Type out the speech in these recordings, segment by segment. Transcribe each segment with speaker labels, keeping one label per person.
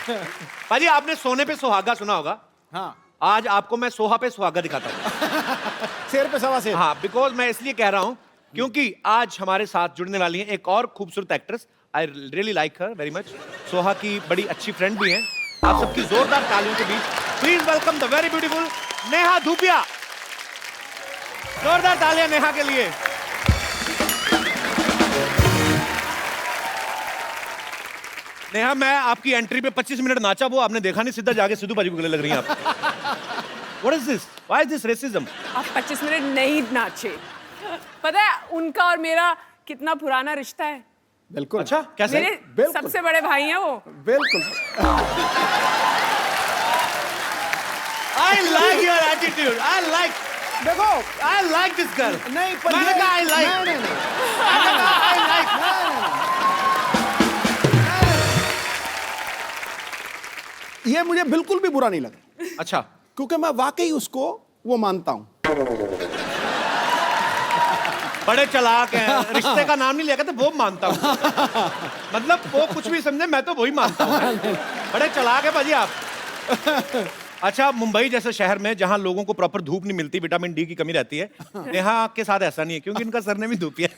Speaker 1: पाजी आपने सोने पे सुहागा सुना होगा।
Speaker 2: हाँ,
Speaker 1: आज आपको मैं सोहा पे सुहागा दिखाता हूँ।
Speaker 2: शेर पे सवा शेर।
Speaker 1: हाँ, बिकॉज मैं इसलिए कह रहा हूँ क्योंकि आज हमारे साथ जुड़ने वाली हैं एक और खूबसूरत actress. I really like her very much. Soha की बड़ी अच्छी फ्रेंड भी हैं। आप सबकी जोरदार तालियों के बीच please welcome the very beautiful Neha Dhupia. जोरदार तालियां नेहा के लिए। नेहा, मैं आपकी एंट्री पे 25 मिनट नाचा, वो आपने देखा नहीं, सीधा जाके सिद्धू बाजी को गले लग रही हैं आप। What is this? Why is this racism?
Speaker 3: आप 25 मिनट नहीं नाचे। पता है उनका और मेरा कितना पुराना रिश्ता है।
Speaker 2: बिल्कुल।
Speaker 1: अच्छा, कैसे?
Speaker 3: मेरे
Speaker 2: बिल्कुल।
Speaker 3: सबसे बड़े भाई हैं वो।
Speaker 2: बिल्कुल।
Speaker 1: I like your attitude.
Speaker 2: देखो,
Speaker 1: I like this girl.
Speaker 2: नहीं पर
Speaker 1: मैंने कहा I like.
Speaker 2: नहीं, नहीं, नहीं।
Speaker 1: मैंने कहा I like.
Speaker 2: ये मुझे बिल्कुल भी बुरा नहीं लगा,
Speaker 1: अच्छा,
Speaker 2: क्योंकि मैं वाकई उसको वो मानता हूँ।
Speaker 1: बड़े चालाक हैं। रिश्ते का नाम नहीं लिया तो वो मानता हूँ। मतलब वो कुछ भी समझे, मैं तो वही मानता हूँ। बड़े चालाक है भाजी आप। अच्छा, मुंबई जैसे शहर में जहाँ लोगों को प्रॉपर धूप नहीं मिलती, विटामिन डी की कमी रहती है, नेहा के साथ ऐसा नहीं है क्योंकि इनका सरनेम ही धूपिया है।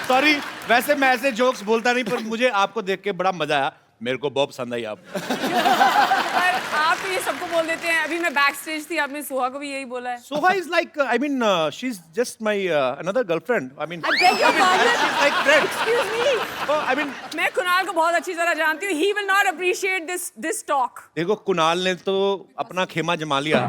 Speaker 1: सॉरी, वैसे मैं ऐसे जोक्स बोलता नहीं, पर मुझे आपको देख के बड़ा मजा आया। मेरे को बहुत पसंद आई आप।
Speaker 3: पर आप तो ये सबको बोल देते हैं। अभी मैं बैक स्टेज थी, आपने सोहा को भी यही बोला है।
Speaker 1: Soha is like, I mean, she's just my another girlfriend. I mean,
Speaker 3: I beg your pardon?
Speaker 1: she's like friend.
Speaker 3: Excuse me.
Speaker 1: Oh, I mean,
Speaker 3: मैं कुणाल को बहुत अच्छी तरह जानती हूँ। He will not appreciate this talk.
Speaker 1: देखो कुणाल ने तो अपना खेमा जमा लिया।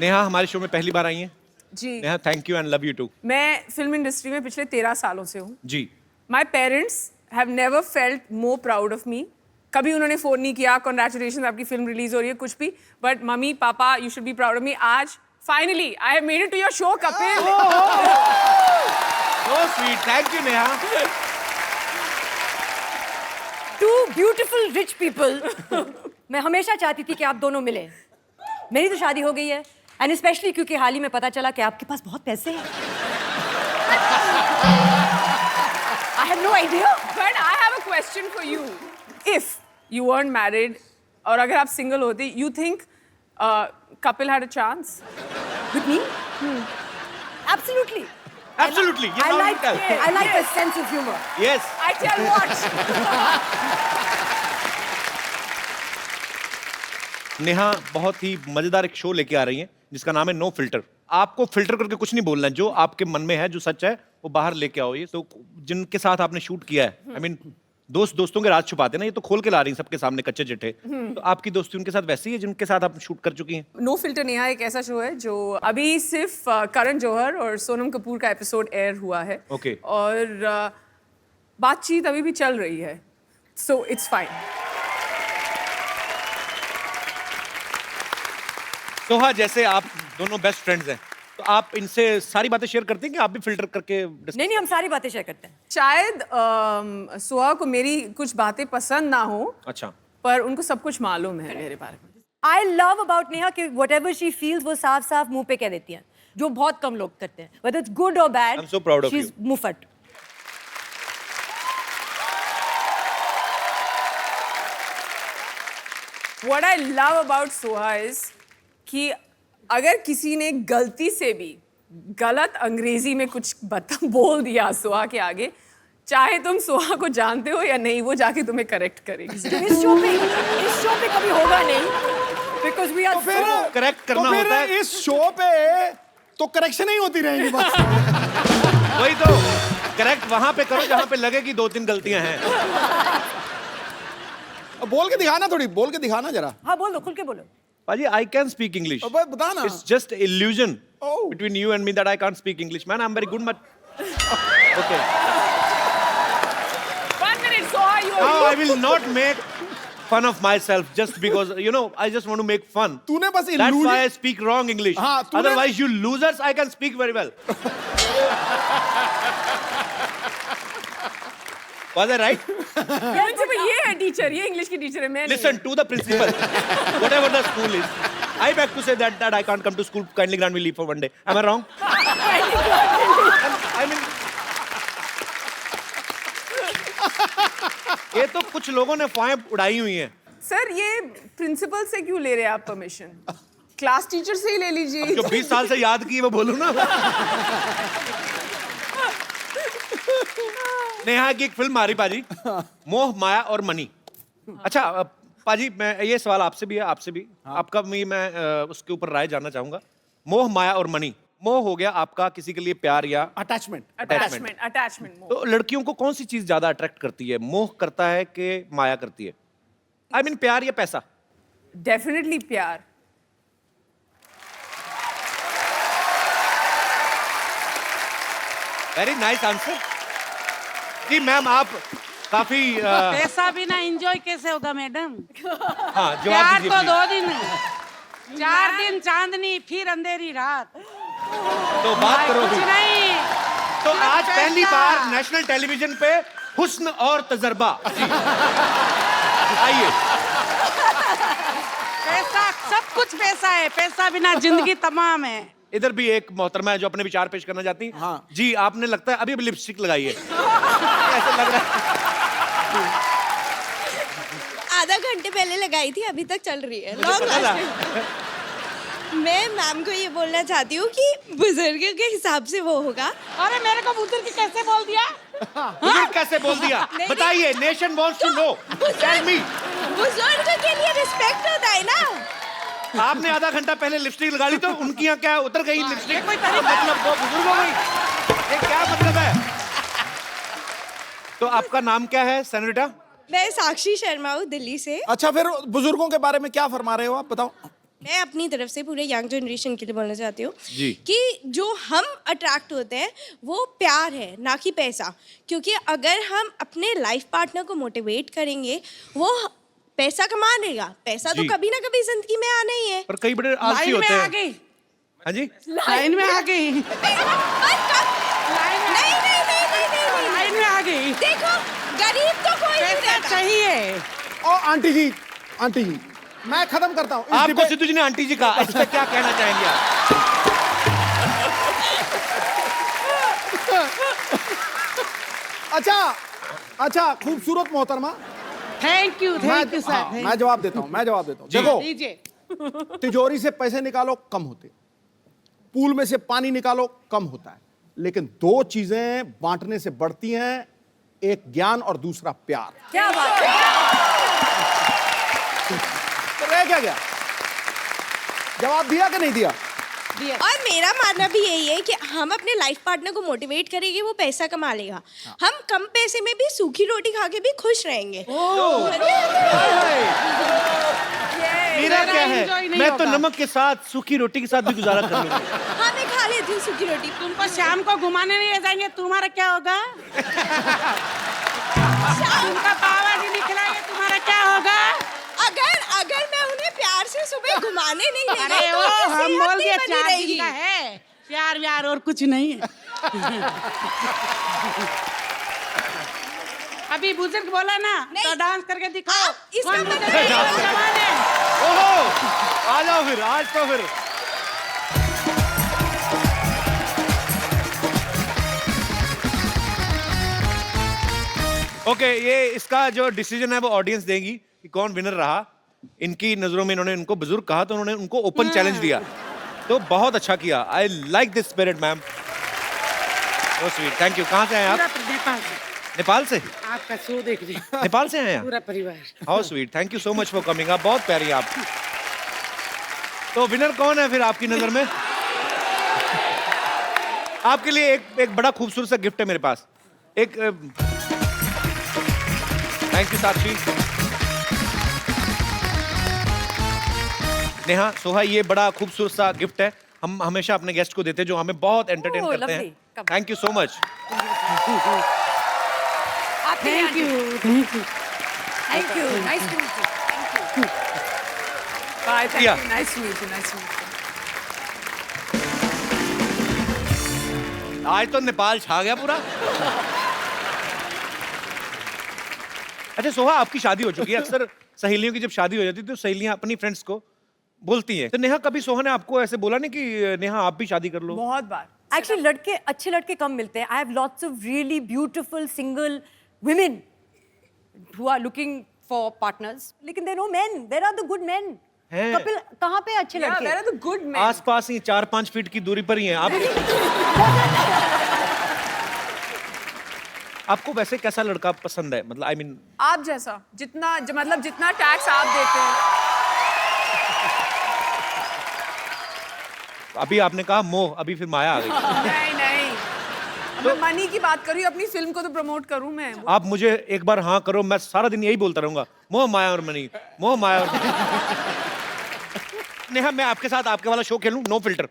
Speaker 1: नेहा हमारे शो में पहली बार आई हैं।
Speaker 3: जी।
Speaker 1: Neha, thank you and love you too.
Speaker 3: मैं फिल्म इंडस्ट्री में पिछले 13 सालों से हूँ।
Speaker 1: जी।
Speaker 3: My parents have never felt more proud of me. कभी उन्होंने फोन नहीं किया, congratulations आपकी फिल्म रिलीज हो रही है, कुछ भी। But mummy papa, you should be proud of me. आज finally I have made it to your show, Kapil.
Speaker 1: So sweet, thank you Neha.
Speaker 4: Two beautiful rich people. मैं हमेशा चाहती थी कि आप दोनों मिलें। मेरी तो शादी हो गई है, and especially क्योंकि हाल ही में पता चला कि आपके पास बहुत पैसे हैं। I had no idea.
Speaker 3: But I have a question for you. If you weren't married, और अगर आप single होते, you think Kapil had a chance?
Speaker 4: With me? Absolutely.
Speaker 1: Absolutely.
Speaker 4: I like a sense of humor.
Speaker 1: Yes.
Speaker 3: I tell what.
Speaker 1: Neha बहुत ही मजेदार एक show लेके आ रही हैं जिसका नाम है नो फिल्टर। आपको फिल्टर करके कुछ नहीं बोलना है, जो आपके मन में है, जो सच है, वो बाहर लेके आओ। ये तो जिनके साथ आपने शूट किया है, आई मीन दोस्तों के राज छुपाते हैं ना, ये तो खोल के ला रही हैं सबके सामने कच्चे चिट्ठे। तो आपकी दोस्ती उनके साथ वैसी है जिनके साथ आप शूट कर चुकी हैं?
Speaker 3: नो फिल्टर नेहा एक ऐसा शो है जो अभी सिर्फ करण जौहर और सोनम कपूर का एपिसोड एयर हुआ है।
Speaker 1: Okay.
Speaker 3: और बातचीत अभी भी चल रही है, सो इट्स फाइन।
Speaker 1: सोहा, जैसे आप दोनों बेस्ट फ्रेंड्स हैं, तो आप इनसे सारी बातें शेयर करते हैं कि आप भी फिल्टर करके?
Speaker 4: नहीं, हम सारी बातें शेयर करते हैं।
Speaker 3: शायद सोहा को मेरी कुछ बातें पसंद ना हो,
Speaker 1: अच्छा,
Speaker 3: पर उनको सब कुछ मालूम है मेरे बारे में।
Speaker 4: I love about नेहा कि whatever she feels वो साफ साफ मुंह पे कह देती हैं, जो बहुत कम लोग करते हैं। Whether it's good or bad,
Speaker 1: I'm so proud of
Speaker 4: she's
Speaker 1: you.
Speaker 4: मुफट।
Speaker 3: What I love about Soha is कि अगर किसी ने गलती से भी गलत अंग्रेजी में कुछ बोल दिया सोहा के आगे, चाहे तुम सोहा को जानते हो या नहीं, वो जाके तुम्हें करेक्ट करेगी।
Speaker 4: जो इस शो पे कभी होगा नहीं, because we are so
Speaker 1: correct करना होता है।
Speaker 2: इस शो पे तो करेक्शन ही होती रहेगी बस।
Speaker 1: वही तो, करेक्ट वहां पे करो जहां पे लगे कि 2-3 गलतियां हैं।
Speaker 2: अब बोल के दिखाना, थोड़ी बोल के दिखाना जरा।
Speaker 4: हाँ बोल दो, खुल के बोलो।
Speaker 1: पाजी, I can speak English.
Speaker 2: अब बता ना।
Speaker 1: It's just illusion
Speaker 2: Oh.
Speaker 1: between you and me that I can't speak English. Man, I'm very good, but okay.
Speaker 3: 1 minute, Soha,
Speaker 1: Now I will not make fun of myself just because, you know, I just want to make fun.
Speaker 2: तूने बस
Speaker 1: That's
Speaker 2: illusion-
Speaker 1: why I speak wrong English.
Speaker 2: हाँ, तूने-
Speaker 1: Otherwise, you losers, I can speak very well. Was I right?
Speaker 3: Principal ये है teacher, ये English की teacher है। मैं
Speaker 1: Listen to the principal. Whatever the school is. I beg to say that I can't come to school. Kindly grant me leave for one day. Am I wrong? I mean, ये तो कुछ लोगों ने फाएं उड़ाई हुई हैं।
Speaker 3: सर ये principal से क्यों ले रहे हैं आप परमिशन? क्लास टीचर से ही ले लीजिए।
Speaker 1: जो 20 साल से याद की वो बोलूं ना। नेहा की एक फिल्म आ रही पाजी, मोह माया और मनी। अच्छा पाजी, मैं ये सवाल आपसे भी है, आपसे भी, आपका भी मैं उसके ऊपर राय जानना चाहूंगा। मोह माया और मनी, मोह हो गया आपका किसी के लिए प्यार या
Speaker 2: अटैचमेंट।
Speaker 3: अटैचमेंट।
Speaker 1: तो लड़कियों को कौन सी चीज ज्यादा अट्रैक्ट करती है? मोह करता है कि माया करती है? आई मीन प्यार या पैसा?
Speaker 3: डेफिनेटली प्यार।
Speaker 1: वेरी नाइस आंसर जी मैम। आप काफी
Speaker 5: पैसा बिना एंजॉय कैसे होगा मैडम?
Speaker 1: हाँ जवाब
Speaker 5: प्यार
Speaker 1: दीजिए
Speaker 5: तो
Speaker 1: please।
Speaker 5: 2 दिन, 4 दिन चांदनी, फिर अंधेरी रात।
Speaker 1: तो बात करो
Speaker 5: कुछ
Speaker 1: भी।
Speaker 5: नहीं।
Speaker 1: तो आज
Speaker 5: पैसा।
Speaker 1: पहली बार नेशनल टेलीविजन पे हुस्न और तजर्बा। जी। आइए।
Speaker 5: पैसा, सब कुछ पैसा है, पैसा बिना जिंदगी तमाम है।
Speaker 1: इधर भी एक मोहतरमा है जो अपने विचार पेश करना चाहती हैं।
Speaker 2: हाँ।
Speaker 1: जी, आपने लगता है अभी अभी लिपस्टिक लगाई है। ऐसा लग रहा है।
Speaker 6: आधा घंटे पहले लगाई थी, अभी तक चल रही है।
Speaker 1: मुझे
Speaker 6: लॉन्ग
Speaker 1: पता था।
Speaker 6: लास्टिंग। मैं मैम को ये बोलना चाहती हूँ कि बुजुर्ग के हिसाब से वो होगा।
Speaker 5: अरे मेरे को बुजुर्ग कैसे बोल दिया?
Speaker 1: बुजुर्ग कैसे बोल दिया?
Speaker 6: नहीं,
Speaker 1: बताइए, nation wants to know. Tell me.
Speaker 6: बुजुर्ग के लिए रिस्पेक्ट होता है ना।
Speaker 1: आपने आधा घंटा पहले लिपस्टिक लगा ली तो उनकी यहाँ क्या उतर गई लिपस्टिक?
Speaker 5: कोई तरीका है?
Speaker 1: मतलब वो बुजुर्ग हो गई? ये क्या मतलब है? तो आपका नाम क्या है सेनेटा?
Speaker 6: मैं साक्षी शर्मा हूँ, दिल्ली से।
Speaker 2: अच्छा, फिर बुजुर्गों के बारे में क्या फरमा रहे हो आप, बताओ।
Speaker 6: मैं अपनी तरफ से पूरे यंग जनरेशन के लिए बोलना चाहती हूँ
Speaker 1: जी।
Speaker 6: कि जो हम अट्रैक्ट होते हैं वो प्यार है, ना कि पैसा। क्योंकि अगर हम अपने लाइफ पार्टनर को मोटिवेट करेंगे, वो पैसा कमा लेगा। पैसा तो
Speaker 1: जी।
Speaker 6: कभी ना कभी जिंदगी में आना ही है।
Speaker 1: पर कई बड़े आलसी
Speaker 5: लाइन
Speaker 1: होते
Speaker 5: में आ
Speaker 1: हैं।
Speaker 5: गई,
Speaker 1: हाँ जी।
Speaker 5: लाइन में आ गई,
Speaker 6: नहीं नहीं नहीं नहीं नहीं
Speaker 5: लाइन में आ गई।
Speaker 6: देखो, गरीब तो कोई नहीं
Speaker 5: पैसा
Speaker 6: रहता।
Speaker 5: चाहिए।
Speaker 2: और आंटी जी, आंटी जी, मैं खत्म करता हूँ इस
Speaker 1: आपको
Speaker 2: डिबेट-
Speaker 1: सिद्धू जी ने आंटी जी कहा, इस पे क्या कहना चाहेंगे आप?
Speaker 2: अच्छा, खूबसूरत मोहतरमा।
Speaker 5: थैंक यू
Speaker 2: मैं
Speaker 5: सर।
Speaker 2: हाँ, मैं जवाब देता हूँ।
Speaker 1: जी।
Speaker 2: देखो,
Speaker 5: दीजिए।
Speaker 2: तिजोरी से पैसे निकालो कम होते, पूल में से पानी निकालो कम होता है, लेकिन 2 चीजें बांटने से बढ़ती हैं, एक ज्ञान और दूसरा प्यार।
Speaker 4: क्या बात है?
Speaker 2: तो रह क्या गया? जवाब दिया कि नहीं दिया?
Speaker 6: और मेरा मानना भी यही है कि हम अपने लाइफ पार्टनर को मोटिवेट करेंगे, वो पैसा कमा लेगा। हम कम पैसे में भी सूखी रोटी खा के भी खुश रहेंगे।
Speaker 1: मेरा क्या है,
Speaker 5: enjoy नहीं
Speaker 1: मैं तो
Speaker 5: होगा।
Speaker 1: नमक के साथ सूखी रोटी के साथ भी गुजारा कर लूंगा।
Speaker 6: हाँ, मैं खा लेती हूँ सूखी रोटी।
Speaker 5: तुमको शाम को घुमाने नहीं ले जाएंगे, तुम्हारा क्या होगा? तुमका पावा जी निकलाएंगे, तुम्हारा क्या होगा?
Speaker 6: अगर मैं उन्हें प्यार से सुबह घुमाने नहीं ले
Speaker 5: अरे
Speaker 6: गई तो
Speaker 5: वो
Speaker 6: उनकी
Speaker 5: हम
Speaker 6: सेहत
Speaker 5: बोल
Speaker 6: नहीं
Speaker 5: दिया
Speaker 6: बनी
Speaker 5: 4
Speaker 6: रहेगी।
Speaker 5: दिन का है, प्यार व्यार और कुछ नहीं है। अभी बुजुर्ग बोला ना,
Speaker 6: नहीं।
Speaker 5: तो डांस करके दिखाओ।
Speaker 6: हाँ, इसका
Speaker 5: कौन
Speaker 6: मतलब
Speaker 5: बुजुर्ग है,
Speaker 6: नहीं
Speaker 5: कौन जवान है?
Speaker 1: ओहो, आ जाओ फिर, आज तो फिर। ओके, ये इसका जो डिसीजन है वो ऑडियंस देगी कि कौन विनर रहा। इनकी नजरों में इन्होंने उनको बुजुर्ग कहा तो उन्होंने उनको ओपन चैलेंज दिया, तो बहुत अच्छा किया। I like this spirit ma'am, so sweet, thank you. कहाँ से आए आप?
Speaker 5: पूरा नेपाल से
Speaker 1: नेपाल से?
Speaker 5: आपका शो देख रहे हैं,
Speaker 1: नेपाल से आए हैं?
Speaker 5: पूरा परिवार।
Speaker 1: How sweet, thank you so much for coming. आप बहुत प्यारी हैं आप। तो विनर कौन है फिर आपकी नजर में? आपके लिए एक बड़ा खूबसूरत सा गिफ्ट है मेरे पास। एक थैंक यू साक्षी। नेहा, सोहा, ये बड़ा खूबसूरत सा गिफ्ट है। हम हमेशा अपने गेस्ट को देते हैं जो हमें बहुत एंटरटेन
Speaker 4: Oh,
Speaker 1: करते हैं।
Speaker 4: lovely. Come.
Speaker 1: Thank you so much.
Speaker 4: आपके लिए
Speaker 5: thank you,
Speaker 4: auntie.
Speaker 5: Thank you.
Speaker 4: Thank you, nice to meet you.
Speaker 3: Bye, thank
Speaker 1: Yeah.
Speaker 3: you. Nice to meet you. Nice to meet you.
Speaker 1: आज तो नेपाल छा गया पूरा। अच्छा सोहा, आपकी शादी हो चुकी है। अक्सर सहेलियों की जब शादी हो जाती है तो सहेलियां अपनी फ्रेंड्स को बोलती हैं। तो नेहा, कभी सोहा ने आपको ऐसे बोला नहीं कि नेहा आप भी शादी कर लो?
Speaker 3: बहुत बार।
Speaker 4: एक्चुअली अच्छे लड़के कम मिलते हैं। I have lots of really beautiful single women who are looking for partners. लेकिन there are no men. There are the good men.
Speaker 1: हैं।
Speaker 4: कपिल कहाँ पे अच्छे
Speaker 3: Yeah,
Speaker 4: लड़के?
Speaker 3: where are the good men?
Speaker 1: आसपास ही 4-5 फीट की दूरी पर ही हैं आप। आपको वैसे कैसा लड़का पसंद है? मतलब आई मीन
Speaker 3: आप जैसा मतलब जितना टैक्स आप देते हैं।
Speaker 1: अभी आपने कहा मोह, अभी फिर माया आ गई।
Speaker 3: नहीं मैं मनी की बात कर रही हूँ, अपनी फिल्म को तो प्रमोट करूँ मैं।
Speaker 1: आप मुझे एक बार हाँ करो, मैं सारा दिन यही बोलता रहूंगा, मोह माया और मनी, मोह माया और मनी। नेहा, मैं आपके साथ आपके वाला शो खेलूं, नो फिल्टर?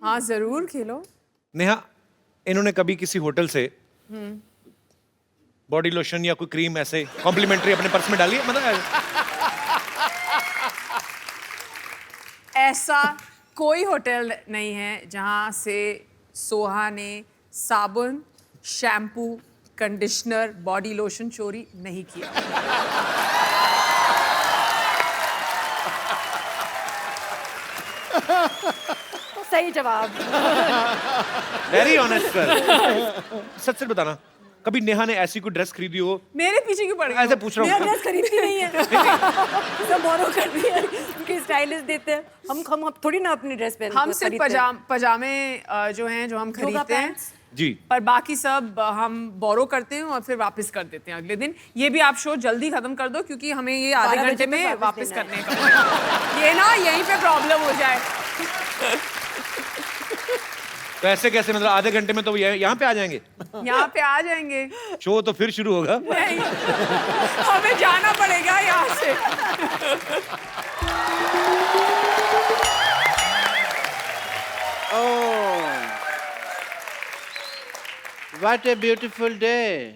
Speaker 3: हाँ जरूर खेलो।
Speaker 1: नेहा, इन्होंने कभी किसी होटल से बॉडी लोशन या कोई क्रीम ऐसे कॉम्प्लीमेंट्री अपने पर्स में डाली है? मतलब
Speaker 3: ऐसा कोई होटल नहीं है जहां से सोहा ने साबुन, शैम्पू, कंडीशनर, बॉडी लोशन चोरी नहीं किया।
Speaker 4: सही जवाब।
Speaker 1: Very honest sir. सच सच बताना, कभी नेहा ने ऐसी कोई ड्रेस खरीदी हो?
Speaker 3: मेरे पीछे क्यों पड़ गई?
Speaker 1: ऐसे पूछ रहा
Speaker 4: मेरा
Speaker 1: हूँ।
Speaker 4: ड्रेस खरीदती नहीं है। सब बोरो करती है, उनके स्टाइलिस्ट देते हैं। हम थोड़ी ना अपनी ड्रेस पहनते
Speaker 3: हम सिर्फ पजामे जो हैं जो हम खरीदते हैं
Speaker 1: जी,
Speaker 3: पर बाकी सब हम बोरो करते हैं और फिर वापस कर देते हैं अगले दिन। ये भी आप शो जल्दी खत्म कर दो क्योंकि हमें ये आधे
Speaker 4: 12
Speaker 3: घंटे
Speaker 4: बजे
Speaker 3: में
Speaker 4: तक
Speaker 3: वापस
Speaker 4: देना
Speaker 3: करने का ये ना यहीं पे प्रॉब्लम हो जाए।
Speaker 1: तो ऐसे कैसे? मतलब आधे घंटे में तो वो यहाँ पे आ जाएंगे?
Speaker 3: यहाँ पे आ जाएंगे।
Speaker 1: शो तो फिर शुरू होगा।
Speaker 3: नहीं, हमें जाना पड़ेगा यहाँ से।
Speaker 7: Oh, what a beautiful day.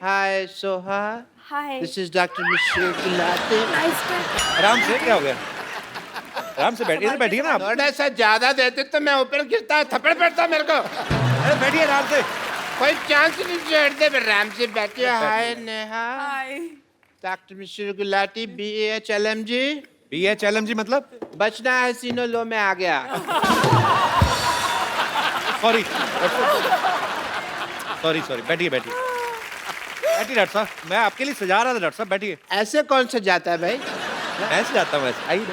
Speaker 7: Hi, Soha.
Speaker 4: Hi.
Speaker 7: This is Dr. Michelle Gulati.
Speaker 4: Nice to
Speaker 1: आराम से, क्या हो गया? आराम से बैठिए, इधर बैठिए ना आप।
Speaker 7: थोड़ा सा ज्यादा देते तो मैं ऊपर गिरता, थप्पड़ पड़ता मेरे को।
Speaker 1: अरे बैठिए आराम से।
Speaker 7: कोई चांस नहीं छोड़ते, आराम से बैठिए। हाय नेहा।
Speaker 3: हाय।
Speaker 7: डॉक्टर मिश्र गुलाटी, BHLMG।
Speaker 1: BHLMG मतलब?
Speaker 7: बचना है सीनो लो में आ गया।
Speaker 1: सॉरी सॉरी, बैठिए बैठिए डॉक्टर साहब, मैं आपके लिए सजा रहा था। डॉक्टर साहब बैठिए।
Speaker 7: ऐसे कौन सा जाता है भाई?
Speaker 1: मैं से जाता हूँ ऐसे। आइए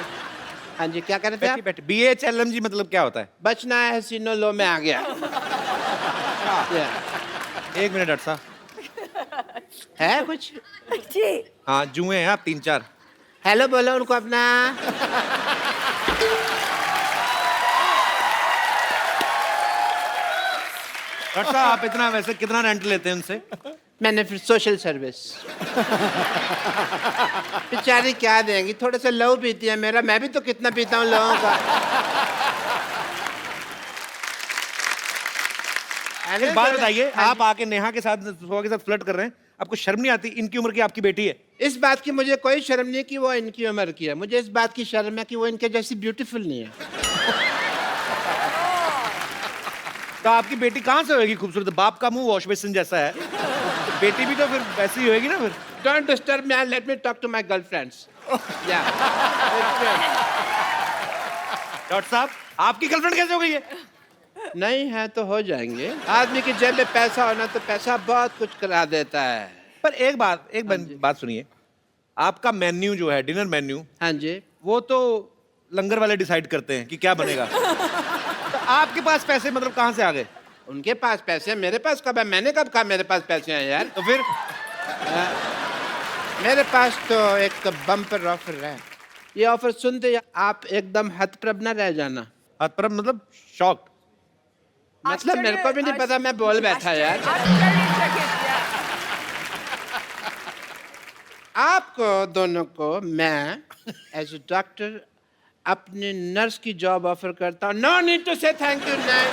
Speaker 7: हाँ जी, क्या कर रहे थे आप?
Speaker 1: बैठिए बैठिए। BHLMG मतलब क्या होता है?
Speaker 7: बचना है सीनो लो में आ गया।
Speaker 1: एक मिनट डॉक्टर साहब।
Speaker 7: है कुछ?
Speaker 4: जी।
Speaker 1: हाँ, जुए हैं आप 3-4।
Speaker 7: हेलो बोलो उनको अपना।
Speaker 1: डॉक्टर साहब, आप इतना वैसे कितना रेंट लेते हैं उनसे?
Speaker 7: मैंने फिर सोशल सर्विस। बेचारी क्या देंगी, थोड़े से लहू पीती है मेरा, मैं भी तो कितना पीता हूँ लोगों का।
Speaker 1: एक बात बताइए, आप आके नेहा के साथ, सोहा के साथ फ्लर्ट कर रहे हैं, आपको शर्म नहीं आती? इनकी उम्र की आपकी बेटी है।
Speaker 7: इस बात की मुझे कोई शर्म नहीं कि वो इनकी उम्र की है, मुझे इस बात की शर्म है कि वो इनके जैसी ब्यूटीफुल नहीं है।
Speaker 1: तो आपकी बेटी कहाँ से होगी खूबसूरत? बाप का मुंह वॉश बेसिन जैसा है, बेटी भी तो फिर वैसी ही होगी ना फिर।
Speaker 7: Don't disturb me, let me talk to my girlfriends. या
Speaker 1: डॉक्टर साहब, आपकी गर्लफ्रेंड कैसे हो गई है?
Speaker 7: नहीं है तो हो जाएंगे। आदमी की जेब में पैसा होना तो पैसा बहुत कुछ करा देता है।
Speaker 1: पर एक बात सुनिए, आपका मेन्यू जो है, डिनर मेन्यू,
Speaker 7: हाँ जी।
Speaker 1: वो तो लंगर वाले डिसाइड करते हैं कि क्या बनेगा। तो आपके पास पैसे मतलब कहाँ से आ गए?
Speaker 7: उनके पास पैसे हैं, मेरे पास कब है? मैंने कब कहा मेरे पास पैसे हैं यार?
Speaker 1: तो फिर
Speaker 7: मेरे पास तो एक बम्पर ऑफर है। ये ऑफर सुनते ही आप एकदम हतप्रभ न रह जाना।
Speaker 1: पर मतलब शॉक्ड।
Speaker 7: मतलब मेरे को भी नहीं पता, मैं बोल बैठा यार। आपको दोनों को मैं एज ए डॉक्टर अपने नर्स की जॉब ऑफर करता हूँ। नो नीड टू से थैंक यू। नहीं,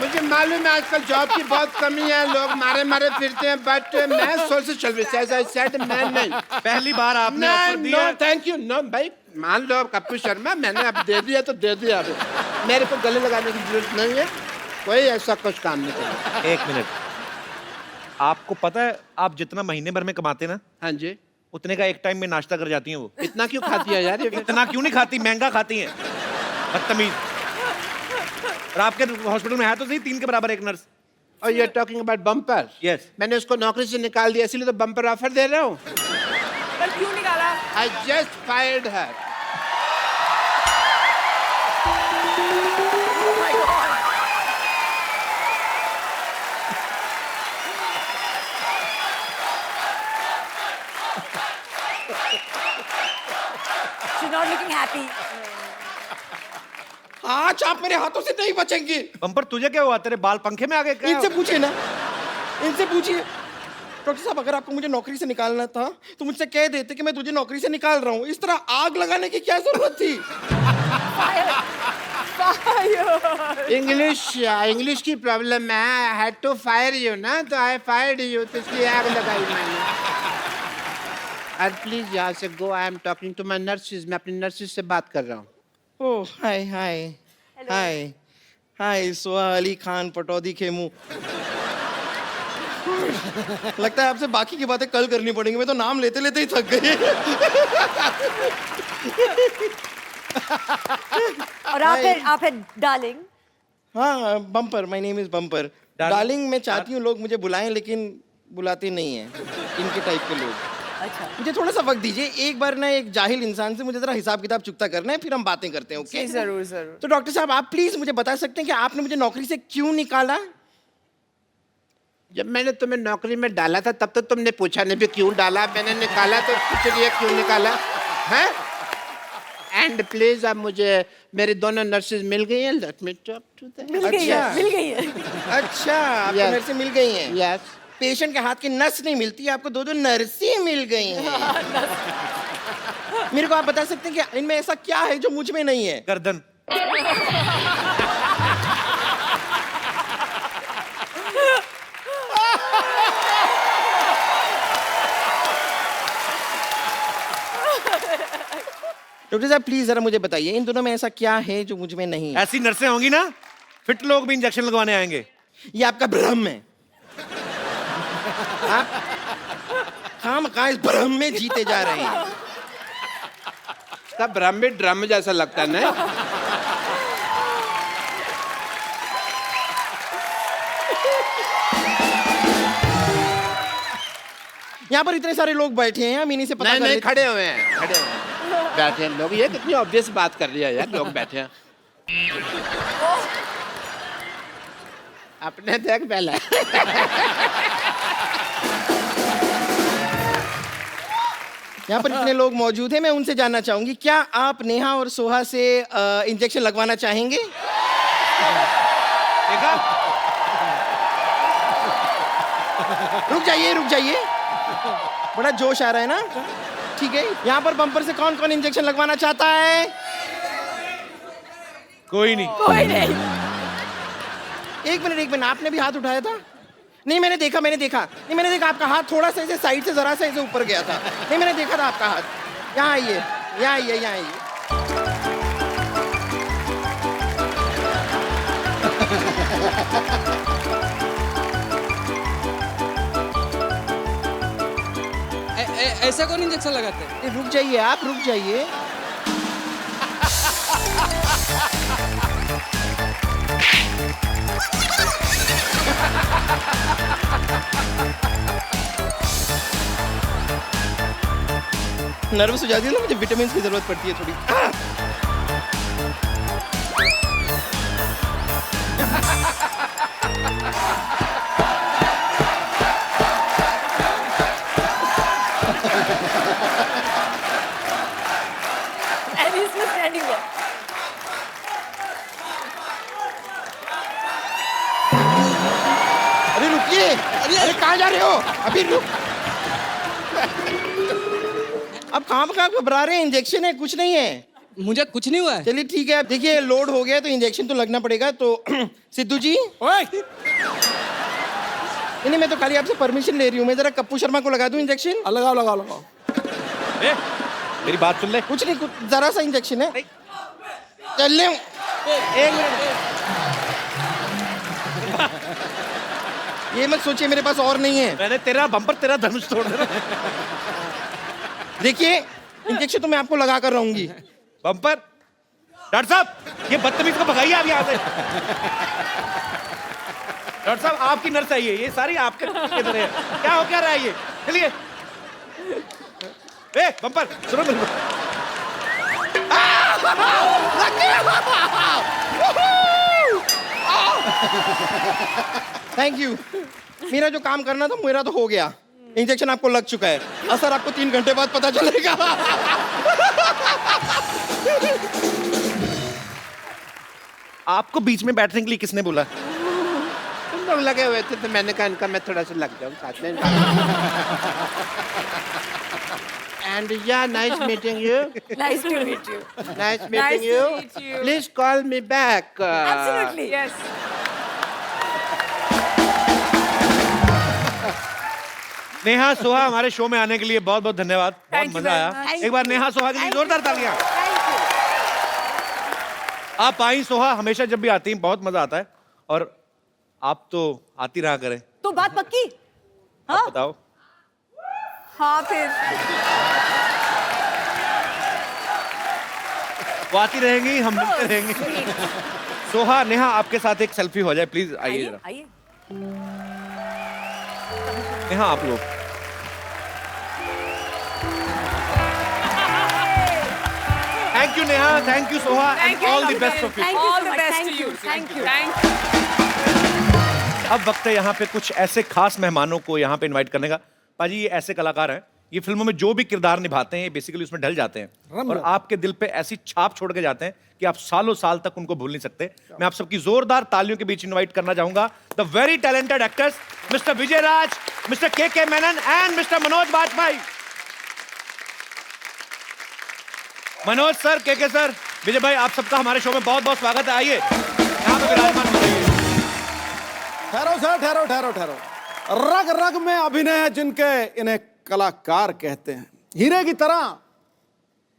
Speaker 7: मुझे मालूम है आजकल जॉब की बहुत कमी है, लोग मारे फिरते हैं, बट मैं social service as I said, मैं नहीं।
Speaker 1: पहली बार आपने ऑफर
Speaker 7: नहीं,
Speaker 1: दिया।
Speaker 7: No thank you. नो भाई, मान लो कप्पू शर्मा, मैंने अब दे दिया तो दे दिया। अब मेरे को गले लगाने की जरूरत नहीं है, कोई ऐसा कुछ काम नहीं करना।
Speaker 1: एक मिनट, आपको पता है आप जितना महीने भर में कमाते ना,
Speaker 7: हाँ जी।
Speaker 1: उतने का एक टाइम में नाश्ता कर जाती हैं वो।
Speaker 7: इतना क्यों खाती है यार ये?
Speaker 1: इतना क्यों नहीं खाती? महंगा खाती हैं, बदतमीज। और आपके हॉस्पिटल में है तो सही 3 के बराबर एक नर्स।
Speaker 7: और you are talking about bumper?
Speaker 1: Yes.
Speaker 7: मैंने उसको नौकरी से निकाल दिया, इसलिए तो बम्पर ऑफर दे रहा हूँ.
Speaker 3: पर क्यों निकाला?
Speaker 7: I just fired her.
Speaker 4: She's not looking happy.
Speaker 2: आज आप मेरे हाथों से नहीं बचेंगे।
Speaker 1: बम्पर तुझे क्या हुआ, तेरे बाल पंखे में आ गए क्या?
Speaker 2: इनसे पूछिए ना, इनसे पूछिए। डॉक्टर साहब, अगर आपको मुझे नौकरी से निकालना था तो मुझसे कह देते कि मैं तुझे नौकरी से निकाल रहा हूँ। इस तरह आग लगाने की क्या जरूरत थी?
Speaker 7: इंग्लिश की प्रॉब्लम है. I had to fire you ना, तो I fired you, तो इसलिए आग लगाई मैंने. और प्लीज यहाँ से go. I am talking to my nurses. मैं अपनी नर्सिस से बात कर रहा हूँ.
Speaker 8: ओह हाय हाय हाय हाय सोहा अली खान पटौदी खेमू. लगता है आपसे बाकी की बातें कल करनी पड़ेंगी. मैं तो नाम लेते लेते ही थक गई.
Speaker 4: और आप है डार्लिंग.
Speaker 8: हाँ, bumper. My name is bumper. Darling मैं चाहती हूँ लोग मुझे बुलाएं, लेकिन बुलाते नहीं हैं इनके टाइप के लोग.
Speaker 4: अच्छा,
Speaker 8: मुझे थोड़ा सा वक्त दीजिए. एक बार ना एक जाहिल इंसान से मुझे जरा हिसाब किताब चुकता करना है, फिर हम बातें करते हैं. ओके?
Speaker 3: जरूर जरूर.
Speaker 8: तो डॉक्टर साहब, आप प्लीज मुझे बता सकते हैं कि आपने मुझे नौकरी से क्यों निकाला?
Speaker 7: जब मैंने तुम्हें नौकरी में डाला था तब तो तुमने पूछा नहीं भी क्यों डाला. मैंने निकाला तो पूछ लिया क्यों निकाला है. एंड प्लीज अब मुझे मेरी दोनों नर्सेज मिल गई हैं. Let me talk to them.
Speaker 4: मिल गई है.
Speaker 8: अच्छा, आपको
Speaker 7: Yes.
Speaker 8: नर्सें मिल गई हैं.
Speaker 7: यस.
Speaker 8: पेशेंट के हाथ की नस नहीं मिलती, आपको दो नर्सें मिल गई हैं. मेरे को आप बता सकते हैं कि इनमें ऐसा क्या है जो मुझ में नहीं है?
Speaker 1: गर्दन.
Speaker 8: डॉक्टर साहब प्लीज जरा मुझे बताइए, इन दोनों में ऐसा क्या है जो मुझ में नहीं है?
Speaker 1: ऐसी नर्सें होंगी ना, फिट लोग भी इंजेक्शन लगवाने आएंगे.
Speaker 8: ये आपका भ्रम है. आप खामखा इस भ्रम में जीते जा रहे हैं.
Speaker 7: सब ड्रम में ड्रम जैसा लगता है ना.
Speaker 8: यहाँ पर इतने सारे लोग बैठे हैं, हम इन्हीं से पता
Speaker 7: नहीं
Speaker 8: कर
Speaker 7: नहीं,
Speaker 8: लेते-
Speaker 7: खड़े हुए हैं, खड़े हुए हैं. बैठे हैं लोग. ये कितनी ऑब्वियस बात कर रही है यार. लोग बैठे हैं. अपने देख पहले.
Speaker 8: यहाँ पर इतने लोग मौजूद हैं, मैं उनसे जानना चाहूंगी, क्या आप नेहा और सोहा से इंजेक्शन लगवाना चाहेंगे?
Speaker 1: देखा?
Speaker 8: रुक जाइए. बड़ा जोश आ रहा है ना. ठीक है, यहाँ पर बम्पर से कौन कौन इंजेक्शन लगवाना चाहता है?
Speaker 1: कोई नहीं.
Speaker 4: कोई नहीं.
Speaker 8: एक मिनट, आपने भी हाथ उठाया था? नहीं, मैंने देखा. नहीं, मैंने देखा आपका हाथ थोड़ा सा ऐसे साइड से जरा सा ऐसे ऊपर गया था. नहीं, मैंने देखा था आपका हाथ. यहाँ आइए.
Speaker 9: ऐसा कौन इंजेक्शन लगाते हैं?
Speaker 8: रुक जाइए, आप रुक जाइए. नर्वस हो जाती है ना, मुझे विटामिन की जरूरत पड़ती है थोड़ी.
Speaker 4: And he's just standing there.
Speaker 8: अरे रुकिए, अरे कहाँ जा रहे हो? अभी रुक. अब कहाँ घबरा रहे हैं? इंजेक्शन है, कुछ नहीं है.
Speaker 9: मुझे कुछ नहीं हुआ है.
Speaker 8: चलिए ठीक है, अब देखिए लोड हो गया तो इंजेक्शन तो लगना पड़ेगा. तो सिद्धू जी, नहीं, मैं तो खाली आपसे परमिशन ले रही हूँ. मैं जरा कप्पू शर्मा को लगा दूं इंजेक्शन?
Speaker 2: लगाओ.
Speaker 1: ए, मेरी बात सुन ले.
Speaker 8: कुछ नहीं, जरा सा इंजेक्शन है. चल ले. एक मिनट. ये मत सोचिए मेरे पास और नहीं है.
Speaker 1: मैंने तेरा बम्पर, तेरा धनुष तोड़ देना.
Speaker 8: देखिए, इंजेक्शन तो मैं आपको लगा कर रहूंगी.
Speaker 1: बम्पर. डॉक्टर साहब, ये बदतमीज को भगाइए आप यहाँ से. डॉक्टर साहब आपकी नर्स आई है, ये सारी आपके किधर है? क्या रहा है ये? चलिए ए बम्पर सुनो मेरे को।
Speaker 8: Thank you. मेरा जो काम करना था मेरा तो हो गया। इंजेक्शन आपको लग चुका है, असर आपको 3 घंटे बाद पता चलेगा।
Speaker 1: आपको बीच में बैठने के लिए किसने बोला?
Speaker 7: तुम लोग लगे हुए थे तो मैंने कहा इनका मैं थोड़ा सा लग जाऊं साथ में। And yeah, nice meeting you.
Speaker 4: Nice to meet you.
Speaker 7: Nice
Speaker 3: Nice
Speaker 7: meeting
Speaker 3: to
Speaker 7: you.
Speaker 3: meet you.
Speaker 7: Please call me back.
Speaker 4: Absolutely.
Speaker 3: Yes.
Speaker 1: Neha Soha हमारे शो में आने के लिए बहुत बहुत धन्यवाद। बहुत
Speaker 3: Thank you
Speaker 1: मजा
Speaker 3: very
Speaker 1: आया।
Speaker 3: much.
Speaker 1: एक बार नेहा सोहा के लिए जोरदार तालियां। आप आई सोहा, हमेशा जब भी आती हैं बहुत मजा आता है, और आप तो आती रहा करें।
Speaker 4: तो बात पक्की?
Speaker 1: आप बताओ।
Speaker 3: हाँ फिर
Speaker 1: वो आती रहेंगी, हम मिलते रहेंगे। सोहा, नेहा आपके साथ एक सेल्फी हो जाए प्लीज, आइए जरा।
Speaker 4: आइए।
Speaker 1: नेहा आप लोग। Thank you Neha, thank you Soha, and all the best of you.
Speaker 4: Thank you
Speaker 3: all
Speaker 4: so
Speaker 3: the
Speaker 4: much.
Speaker 3: best
Speaker 4: Thank
Speaker 3: to
Speaker 4: you.
Speaker 3: you.
Speaker 4: Thank you.
Speaker 3: Thank you.
Speaker 1: अब वक्त है यहाँ पे कुछ ऐसे खास मेहमानों को यहाँ पे इनवाइट करने का। पाजी ये ऐसे कलाकार हैं, ये फिल्मों में जो भी किरदार निभाते हैं ये बेसिकली उसमें ढल जाते हैं और आपके दिल पे ऐसी छाप छोड़ के जाते हैं कि आप सालों साल तक उनको भूल नहीं सकते। मैं आप सबकी जोरदार तालियों के बीच इनवाइट करना चाहूंगा the very talented actors mister Vijay Raaz, mister K Menon and mister Manoj Bajpayee. Manoj sir, K sir, Vijay भाई, आप सबका हमारे शो में बहुत बहुत स्वागत है। आइए यहाँ पे विराजमान हो जाइए।
Speaker 2: ठहरो सर, ठहरो ठहरो ठहरो। रग रग में अभिनय है जिनके, इन्हें कलाकार कहते हैं। हीरे की तरह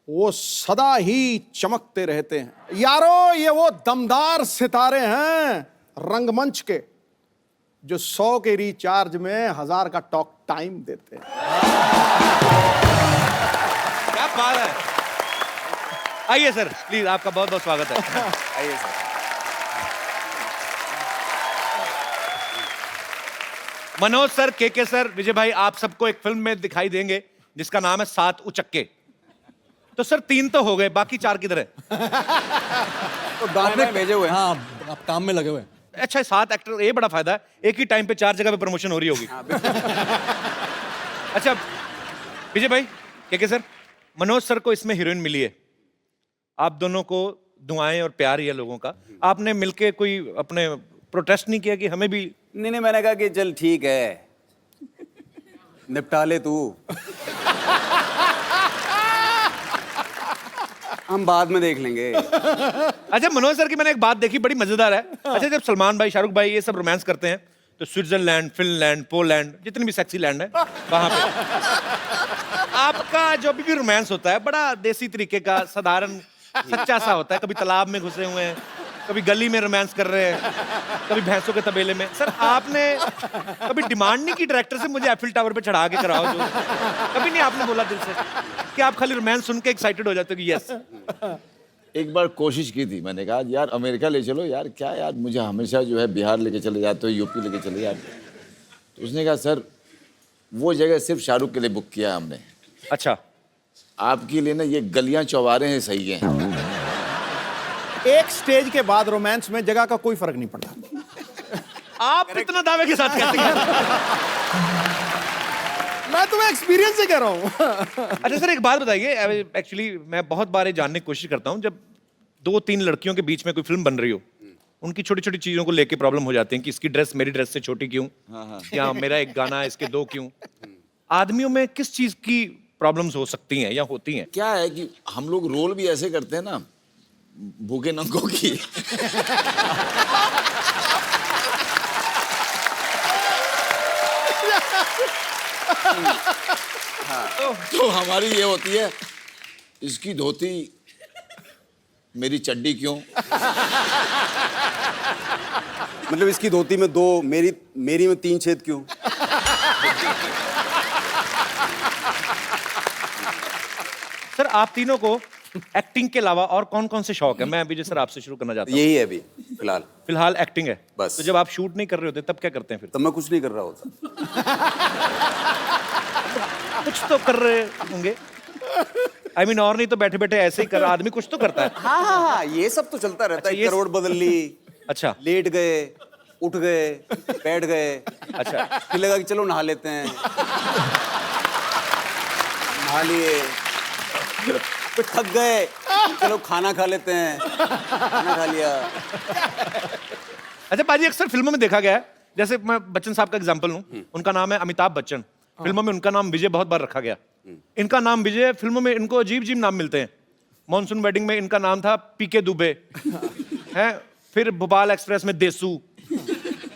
Speaker 2: वो सदा ही चमकते रहते हैं। यारो ये वो दमदार सितारे हैं रंगमंच के जो 100 के रिचार्ज में 1000 का टॉक टाइम देते हैं।
Speaker 1: क्या बात है। आइए सर प्लीज, आपका बहुत बहुत स्वागत है। आइए sir. Manoj sir, K sir, Vijay भाई, आप सबको एक फिल्म में दिखाई देंगे जिसका नाम है 7 उचक्के। तो सर 3 तो हो गए, बाकी 4 किधर है?
Speaker 10: तो आपने भेजे हुए। हाँ, आप काम में लगे हुए।
Speaker 1: अच्छा 7 एक्टर, ये बड़ा फायदा है, एक ही टाइम पे 4 जगह पे प्रमोशन हो रही होगी। अच्छा विजय भाई, के सर, मनोज सर को इसमें हीरोइन मिली है, आप दोनों को दुआएं और प्यार ये लोगों का, आपने मिलके कोई अपने प्रोटेस्ट नहीं किया कि हमें भी?
Speaker 10: नहीं, मैंने कहा कि चल ठीक है, निपटा ले तू, हम बाद में देख लेंगे।
Speaker 1: अच्छा मनोज सर की मैंने एक बात देखी, बड़ी मजेदार है। अच्छा जब सलमान भाई, शाहरुख भाई ये सब रोमांस करते हैं तो स्विट्जरलैंड, फिनलैंड, पोलैंड, जितनी भी सेक्सी लैंड है वहां पे आपका जो भी रोमांस होता है बड़ा देसी तरीके का, साधारण सच्चा सा होता है। कभी तालाब में घुसे हुए हैं, कभी गली में रोमांस कर रहे हैं, कभी भैंसों के तबेले में। सर आपने कभी डिमांड नहीं की डायरेक्टर से मुझे एफिल टावर पे चढ़ा के कराओ? जो कभी नहीं आपने बोला दिल से कि आप खाली रोमांस सुन के एक्साइटेड हो जाते हो कि यस?
Speaker 11: एक बार कोशिश की थी, मैंने कहा यार अमेरिका ले चलो यार, क्या यार मुझे हमेशा जो है बिहार लेके चले जाते हो, यूपी लेके चले जाते हो। तो उसने कहा सर वो जगह सिर्फ शाहरुख के लिए बुक किया हमने।
Speaker 1: अच्छा
Speaker 11: आपके लिए ना ये गलियां चौबारे हैं सही हैं।
Speaker 2: एक स्टेज के बाद रोमांस में जगह का कोई फर्क नहीं पड़ता।
Speaker 1: आप इतना दावे के साथ कहते हैं?
Speaker 2: मैं तुम्हें एक्सपीरियंस से कह रहा हूँ।
Speaker 1: अच्छा सर एक बात बताइए, एक्चुअली मैं बहुत बार ये जानने की कोशिश करता हूँ, जब 2-3 लड़कियों के बीच में कोई फिल्म बन रही हो, उनकी छोटी छोटी चीजों को लेके प्रॉब्लम हो जाती है कि इसकी ड्रेस मेरी ड्रेस से छोटी क्यों, या मेरा एक गाना इसके 2 क्यों। आदमियों में किस चीज की प्रॉब्लम्स हो सकती हैं या होती हैं?
Speaker 11: क्या है कि हम लोग रोल भी ऐसे करते हैं ना भूखे नंगों की। तो हमारी ये होती है, इसकी धोती मेरी चड्डी क्यों।
Speaker 10: मतलब इसकी धोती में 2, मेरी में 3 छेद क्यों।
Speaker 1: सर आप तीनों को एक्टिंग के अलावा और कौन कौन से शौक है? मैं विजय सर आपसे शुरू करना चाहता हूँ।
Speaker 10: यही है अभी फिलहाल।
Speaker 1: फिलहाल एक्टिंग है
Speaker 10: बस।
Speaker 1: तो जब आप शूट नहीं कर रहे होते तब क्या करते हैं फिर?
Speaker 10: तब मैं कुछ नहीं कर रहा होता।
Speaker 1: कुछ तो कर रहे होंगे। I mean, और नहीं तो बैठे बैठे ऐसे ही कर, आदमी कुछ तो करता है।
Speaker 10: हाँ हाँ हाँ, ये सब तो चलता रहता है।
Speaker 1: ये
Speaker 10: करोड़ बदल ली,
Speaker 1: अच्छा
Speaker 10: लेट गए, उठ गए, बैठ गए,
Speaker 1: अच्छा
Speaker 10: फिर लगा कि चलो नहा लेते हैं, नहा लिए, फिर थक गए, चलो खाना खा लेते हैं, खाना खा लिया।
Speaker 1: अच्छा पाजी, अक्सर फिल्मों में देखा गया है, जैसे मैं बच्चन साहब का एग्जांपल लूं, उनका नाम है अमिताभ बच्चन, फिल्मों में उनका नाम विजय बहुत बार रखा गया। इनका नाम विजय, फिल्मों में इनको अजीब अजीब नाम मिलते हैं। मॉनसून वेडिंग में इनका नाम था पीके दुबे है, फिर भोपाल एक्सप्रेस में देसू,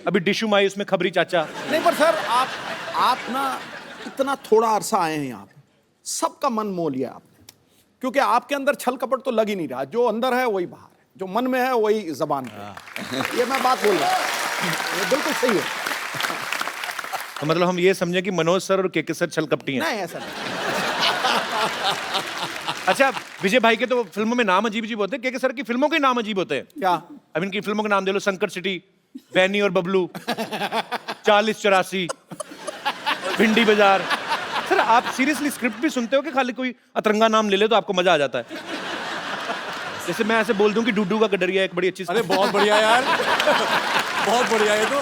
Speaker 1: अभी डिशू माई उसमें खबरी चाचा।
Speaker 2: नहीं पर सर आप ना इतना थोड़ा अरसा आए हैं यहाँ पे, सबका मन मोह लिया आपने, क्योंकि आपके अंदर छल कपट तो लग ही नहीं रहा। जो अंदर है वही बाहर है, जो मन में है वही जबान पे है। ये मैं बात बोल रहा हूँ, ये बिल्कुल सही है।
Speaker 1: तो मतलब हम ये समझे कि मनोज सर और के सर छल कपटी हैं?
Speaker 2: नहीं ऐसा नहीं।
Speaker 1: अच्छा विजय भाई के तो फिल्मों में नाम अजीब अजीब होते हैं, के सर की फिल्मों के नाम अजीब होते हैं।
Speaker 2: क्या?
Speaker 1: अब इनकी फिल्मों के नाम दे लो, संकट सिटी, बैनी और बबलू, 4084, भिंडी बाजार। सर आप सीरियसली स्क्रिप्ट भी सुनते हो कि खाली कोई अतरंगा नाम ले ले तो आपको मजा आ जाता है? जैसे मैं ऐसे बोल दूं कि डूडू का गडरिया एक बड़ी अच्छी।
Speaker 12: अरे बहुत बढ़िया यार, बहुत बढ़िया है तो।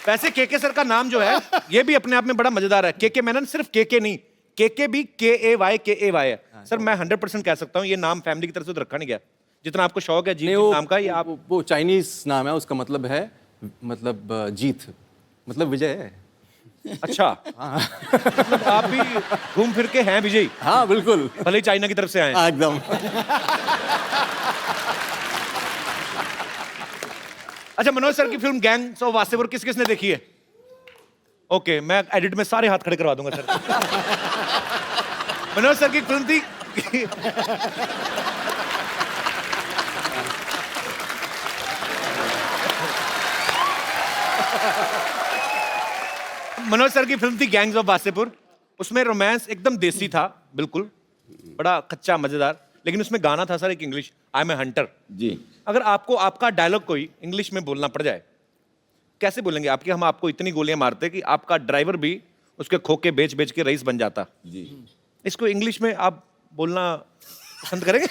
Speaker 1: वैसे के सर का नाम जो है ये भी अपने आप में बड़ा मजेदार है। के मैनन सिर्फ के नहीं, के भी KAY है। सर मैं 100% कह सकता हूँ ये नाम फैमिली की तरफ से तो रखा नहीं गया। जितना आपको शौक है जीत नाम का, ये आप
Speaker 12: वो चाइनीज नाम है, उसका मतलब है मतलब जीत, मतलब विजय है।
Speaker 1: अच्छा मतलब आप भी घूम फिर के हैं विजय?
Speaker 12: हाँ बिल्कुल,
Speaker 1: भले ही चाइना की तरफ से आए।
Speaker 12: एकदम।
Speaker 1: अच्छा मनोज सर की फिल्म गैंग्स ऑफ वासेपुर किस किसने देखी है? ओके मैं एडिट में सारे हाथ खड़े करवा दूंगा सर। मनोज सर की फिल्म थी मनोज सर की फिल्म थी गैंग्स ऑफ वासेपुर। उसमें रोमांस एकदम देसी था, बिल्कुल बड़ा कच्चा मजेदार, लेकिन उसमें गाना था सर एक English, I am a hunter
Speaker 11: जी।
Speaker 1: अगर आपको आपका डायलॉग कोई इंग्लिश में बोलना पड़ जाए, कैसे बोलेंगे? आपके हम आपको इतनी गोलियां मारते कि आपका ड्राइवर भी उसके खोखे बेच बेच के रईस बन जाता
Speaker 11: जी।
Speaker 1: इसको इंग्लिश में आप बोलना पसंद करेंगे?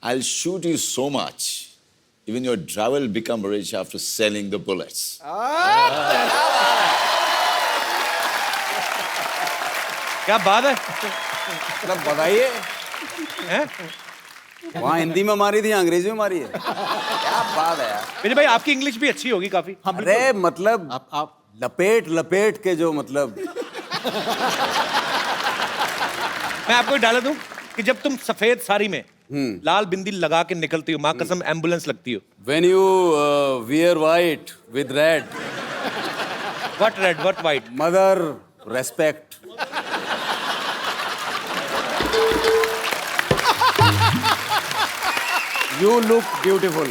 Speaker 11: I'll shoot you so much, even your driver will become rich after selling the bullets.
Speaker 1: क्या बात है?
Speaker 10: मतलब बताइए,
Speaker 1: हैं?
Speaker 10: वहाँ हिंदी में मारी थी, अंग्रेजी में मारी है, क्या बात है यार।
Speaker 1: विजय भाई आपकी इंग्लिश भी अच्छी होगी काफी।
Speaker 10: अरे मतलब आप लपेट लपेट के जो मतलब।
Speaker 1: मैं आपको एक डाला दूं कि जब तुम सफेद साड़ी में लाल बिंदी लगा के निकलती हो, माँ कसम एम्बुलेंस लगती हो।
Speaker 10: When you wear white with red.
Speaker 1: What red? What white?
Speaker 10: Mother respect. You look beautiful.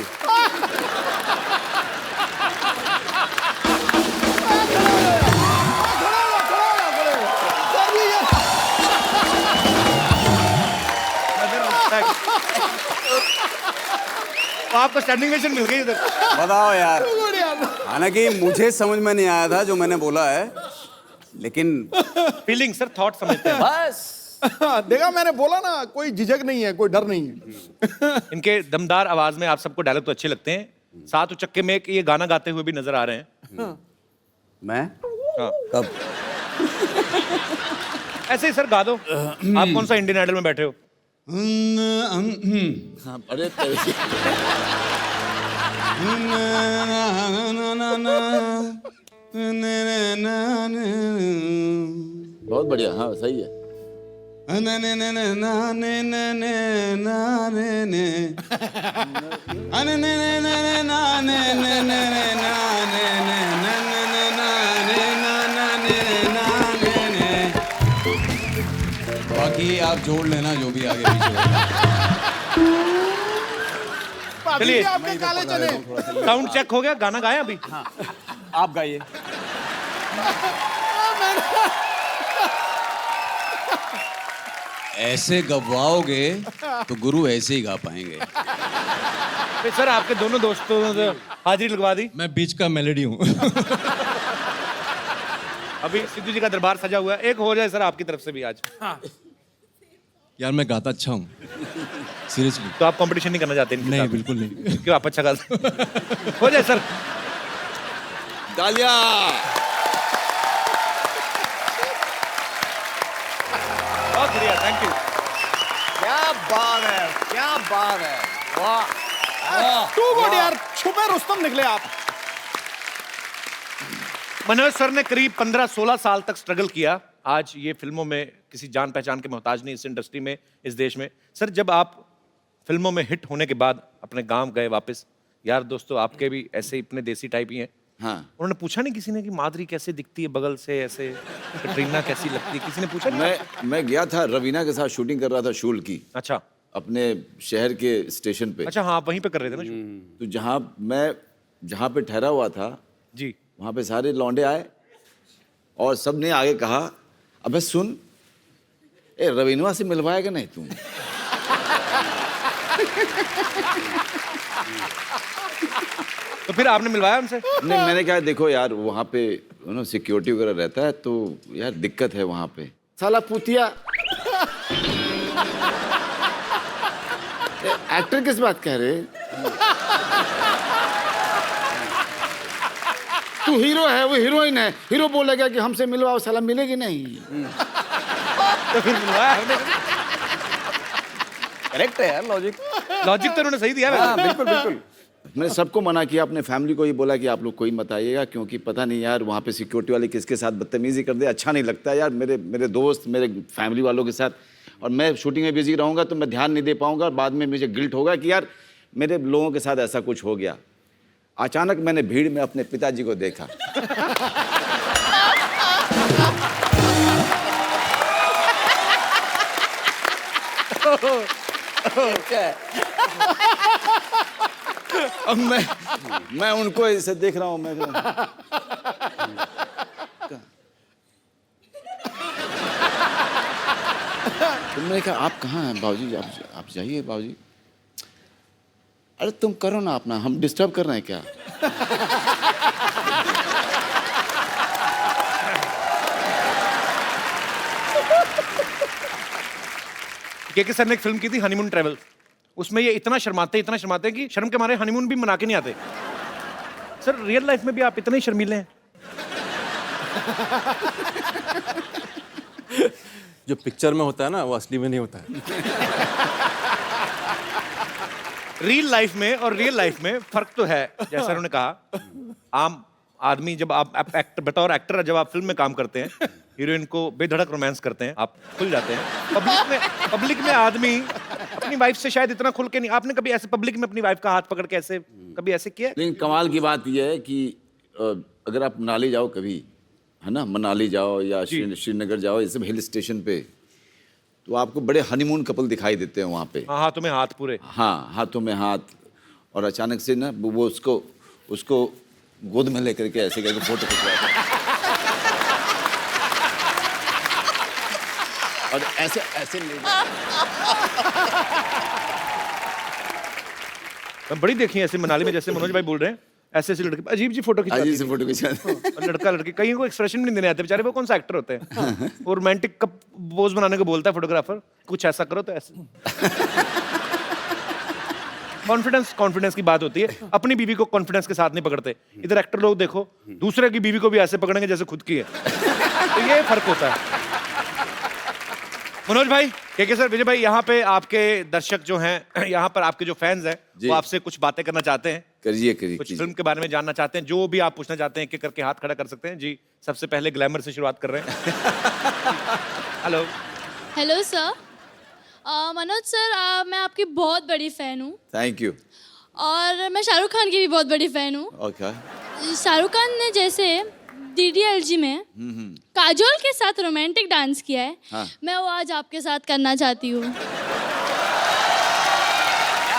Speaker 1: तो आपको स्टैंडिंग ओवेशन मिल गई उधर।
Speaker 10: बताओ यार, हालांकि मुझे समझ में नहीं आया था जो मैंने बोला है, लेकिन
Speaker 1: फीलिंग सर, थॉट समझते हैं।
Speaker 10: बस
Speaker 2: देखा, मैंने बोला ना, कोई झिझक नहीं है, कोई डर नहीं है।
Speaker 1: इनके दमदार आवाज में आप सबको डायलॉग तो अच्छे लगते हैं, साथ उचक्के में एक ये गाना गाते हुए भी नजर आ रहे हैं।
Speaker 10: मैं
Speaker 1: हाँ।
Speaker 10: कब?
Speaker 1: ऐसे ही सर गा दो। आप कौन सा इंडियन आइडल में बैठे हो?
Speaker 11: अरे बहुत बढ़िया, हाँ सही है।
Speaker 12: बाकी आप जोड़ लेना जो भी आगे पीछे।
Speaker 1: चलिए,
Speaker 2: आपके काले चने।
Speaker 1: साउंड चेक हो गया, गाना गाया अभी?
Speaker 12: आप गाइए।
Speaker 13: ऐसे गवाओगे तो गुरु ऐसे ही गा पाएंगे।
Speaker 1: फिर सर आपके दोनों दोस्तों ने हाजिरी लगवा दी।
Speaker 13: मैं बीच का मेलोडी हूँ।
Speaker 1: अभी सिद्धू जी का दरबार सजा हुआ है, एक हो जाए सर आपकी तरफ से भी आज।
Speaker 13: यार मैं गाता अच्छा हूँ, सीरियसली।
Speaker 1: तो आप कंपटीशन नहीं करना चाहते इनके
Speaker 13: नहीं,
Speaker 1: साथ?
Speaker 13: बिल्कुल नहीं।
Speaker 1: क्यों, आप अच्छा गाते हो जाए सर।
Speaker 11: तालियां।
Speaker 1: बहुत बढ़िया, थैंक यू।
Speaker 10: क्या बात है, क्या बात है, वाह।
Speaker 2: टू गुड यार, छुपे रुस्तम निकले आप।
Speaker 1: मनोज सर ने करीब 15-16 साल तक स्ट्रगल किया। आज ये फिल्मों में किसी जान पहचान के मोहताज नहीं, इस इंडस्ट्री में, इस देश में। सर जब आप फिल्मों में हिट होने के बाद अपने गांव गए वापस, यार दोस्तों आपके भी ऐसे ही इतने देसी टाइप ही हैं।
Speaker 11: हाँ।
Speaker 1: उन्होंने पूछा नहीं किसी ने कि माधुरी कैसे दिखती है बगल से, ऐसे कटरीना कैसी लगती है, किसी ने पूछा नहीं?
Speaker 11: मैं गया था, रवीना के साथ शूटिंग कर रहा था शूल की।
Speaker 1: अच्छा।
Speaker 11: अपने शहर के स्टेशन पे।
Speaker 1: अच्छा हाँ, वहीं पे कर रहे थे ना शूट।
Speaker 11: तो जहाँ पे ठहरा हुआ था
Speaker 1: जी,
Speaker 11: वहाँ पे सारे लौंडे आए और सब ने आगे कहा, अबे सुन, ए रवीनवा से मिलवाएगा नहीं तू?
Speaker 1: तो फिर आपने मिलवाया उनसे?
Speaker 11: नहीं, मैंने कहा देखो यार वहाँ पे सिक्योरिटी वगैरह रहता है तो यार दिक्कत है वहाँ पे। साला पुतिया, एक्टर किस बात कह रहे? तू हीरो है, वो हीरोइन है। हीरो बोलेगा कि हमसे मिलवाओ, साला मिलेगी नहीं।
Speaker 1: तो फिर मिलवाया हमने।
Speaker 10: करेक्ट है यार, लॉजिक
Speaker 1: तो उन्होंने सही दिया।
Speaker 10: हाँ, बिल्कुल बिल्कुल।
Speaker 11: मैंने सबको मना किया, अपने फैमिली को ही बोला कि आप लोग कोई मत आइएगा, क्योंकि पता नहीं यार वहाँ पे सिक्योरिटी वाले किसके साथ बदतमीजी कर दे, अच्छा नहीं लगता यार। मेरे दोस्त, मेरे फैमिली वालों के साथ, और मैं शूटिंग में बिजी रहूँगा तो मैं ध्यान नहीं दे पाऊँगा। बाद में मुझे गिल्ट होगा कि यार मेरे लोगों के साथ ऐसा कुछ हो गया। अचानक मैंने भीड़ में अपने पिताजी को देखा। अब मैं उनको ऐसे देख रहा हूँ। तुमने कहा आप कहाँ हैं बाबूजी? आप जाइए बाबूजी। अरे तुम करो ना अपना, हम डिस्टर्ब कर रहे हैं क्या?
Speaker 1: के सर ने एक फिल्म की थी हनीमून ट्रैवल, उसमें ये इतना शर्माते हैं कि शर्म के मारे हनीमून भी मना के नहीं आते। सर रियल लाइफ में भी आप इतने ही शर्मीले हैं?
Speaker 12: जो पिक्चर में होता है ना वो असली में नहीं होता है।
Speaker 1: रियल लाइफ में और रियल लाइफ में फर्क तो है। जैसा उन्होंने कहा, आम आदमी जब आप एक्टर, बतौर एक्टर जब आप फिल्म में काम करते हैं, हीरोइन को बेधड़क रोमांस करते हैं, आप खुल जाते हैं। पब्लिक में आदमी अपनी वाइफ से शायद इतना खुल के नहीं। आपने कभी ऐसे पब्लिक में अपनी वाइफ का हाथ पकड़ के ऐसे कभी ऐसे किया?
Speaker 11: लेकिन कमाल की बात यह है कि अगर आप मनाली जाओ कभी, है ना, मनाली जाओ या श्रीनगर जाओ, ये सब हिल स्टेशन पे, तो आपको बड़े हनीमून कपल दिखाई देते हैं वहाँ पे।
Speaker 1: हाँ, हाथों में हाथ पूरे।
Speaker 11: हाँ, हाथों में हाथ, और अचानक से ना वो उसको गोद में लेकर के ऐसे करके फोटो खिंचवाते हैं। और ऐसे ले
Speaker 1: बड़ी देखी है ऐसे मनाली में, जैसे मनोज भाई बोल रहे हैं, ऐसे लड़के अजीब जी फोटो खिंचाते हैं।
Speaker 11: अजीब से फोटो खिंचाते हैं।
Speaker 1: और लड़का लड़की कहीं को एक्सप्रेशन भी नहीं देने आते बेचारे। वो कौन सा एक्टर होते हैं? वो रोमांटिक कप पोज बनाने को बोलता है फोटोग्राफर, कुछ ऐसा करो तो ऐसे। कॉन्फिडेंस की बात होती है। अपनी बीवी को कॉन्फिडेंस के साथ नहीं पकड़ते। इधर एक्टर लोग देखो, दूसरे की बीवी को भी ऐसे पकड़ेंगे जैसे खुद की है। तो ये फर्क होता है। मनोज भाई, के सर, विजय भाई, यहाँ पे आपके दर्शक जो हैं, यहाँ पर आपके जो फैंस हैं, वो आपसे कुछ बातें करना चाहते हैं।
Speaker 11: करिए
Speaker 1: कुछ फिल्म के बारे में जानना चाहते हैं। जो भी आप पूछना चाहते हैं, एक करके हाथ खड़ा कर सकते हैं। जी, सबसे पहले ग्लैमर से शुरुआत कर रहे हैं। Hello.
Speaker 14: Hello sir. Manoj sir, मैं आपकी बहुत बड़ी फैन हूँ।
Speaker 11: Thank you.
Speaker 14: और मैं शाहरुख खान की भी बहुत बड़ी फैन हूँ।
Speaker 11: ओके।
Speaker 14: शाहरुख खान ने जैसे DDLG में काजोल के साथ रोमांटिक डांस किया है,
Speaker 11: हाँ।
Speaker 14: मैं वो आज आपके साथ करना चाहती हूँ।
Speaker 10: क्या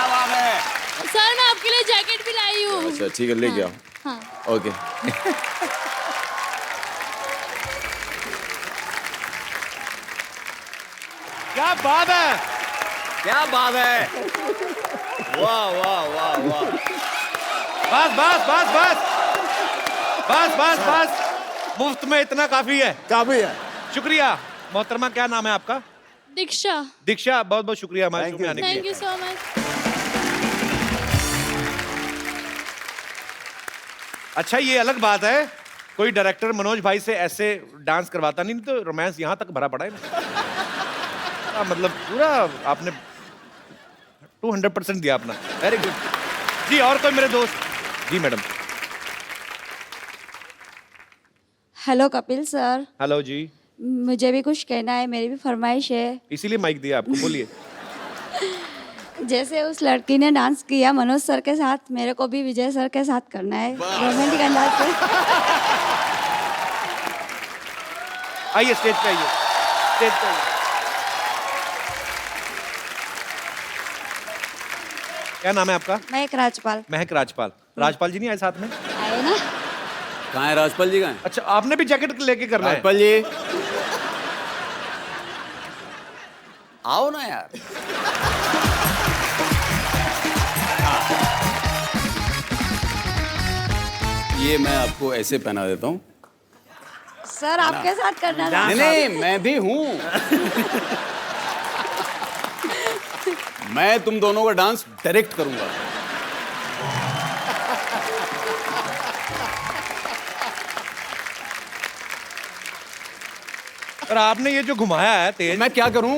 Speaker 10: बात है
Speaker 14: सर, मैं आपके लिए जैकेट भी लाई हूँ।
Speaker 11: अच्छा ठीक है, लेके आओ।
Speaker 14: हाँ।
Speaker 11: ओके।
Speaker 1: क्या बात है,
Speaker 10: क्या बात है, वाह वाह वाह वाह।
Speaker 1: बस बस बस बस बस बस बस, मुफ्त में इतना काफी है,
Speaker 2: काफी है।
Speaker 1: शुक्रिया मोहतरमा। क्या नाम है आपका?
Speaker 14: दीक्षा।
Speaker 1: दीक्षा, बहुत बहुत शुक्रिया हमारे शो में आने के
Speaker 14: थैंक
Speaker 1: लिए।
Speaker 14: You so much.
Speaker 1: अच्छा, ये अलग बात है, कोई डायरेक्टर मनोज भाई से ऐसे डांस करवाता नहीं, तो रोमांस यहाँ तक भरा पड़ा है। मतलब पूरा आपने 200% दिया अपना, वेरी गुड जी। और कोई मेरे दोस्त? जी madam.
Speaker 15: Hello Kapil sir,
Speaker 1: hello जी।
Speaker 15: मुझे भी कुछ कहना है, मेरी भी फरमाइश है।
Speaker 1: इसीलिए माइक दिया आपको, बोलिए।
Speaker 15: जैसे उस लड़की ने डांस किया मनोज सर के साथ, मेरे को भी विजय सर के साथ करना है, रोमांटिक अंदाज से।
Speaker 1: आइए स्टेज पे, आइए स्टेज पे आइए। क्या नाम है आपका?
Speaker 15: महक राजपाल।
Speaker 1: महक राजपाल। राजपाल जी नहीं आए साथ में?
Speaker 15: आए ना।
Speaker 10: कहाँ है राजपाल जी? कहाँ है?
Speaker 1: अच्छा, आपने भी जैकेट लेके करना है?
Speaker 10: राजपाल जी आओ ना यार। ये मैं आपको ऐसे पहना देता हूँ।
Speaker 15: सर आपके साथ करना था।
Speaker 10: नहीं नहीं, मैं भी हूँ। मैं तुम दोनों का डांस डायरेक्ट करूंगा।
Speaker 1: और आपने ये जो घुमाया है तेज,
Speaker 10: मैं क्या करूं?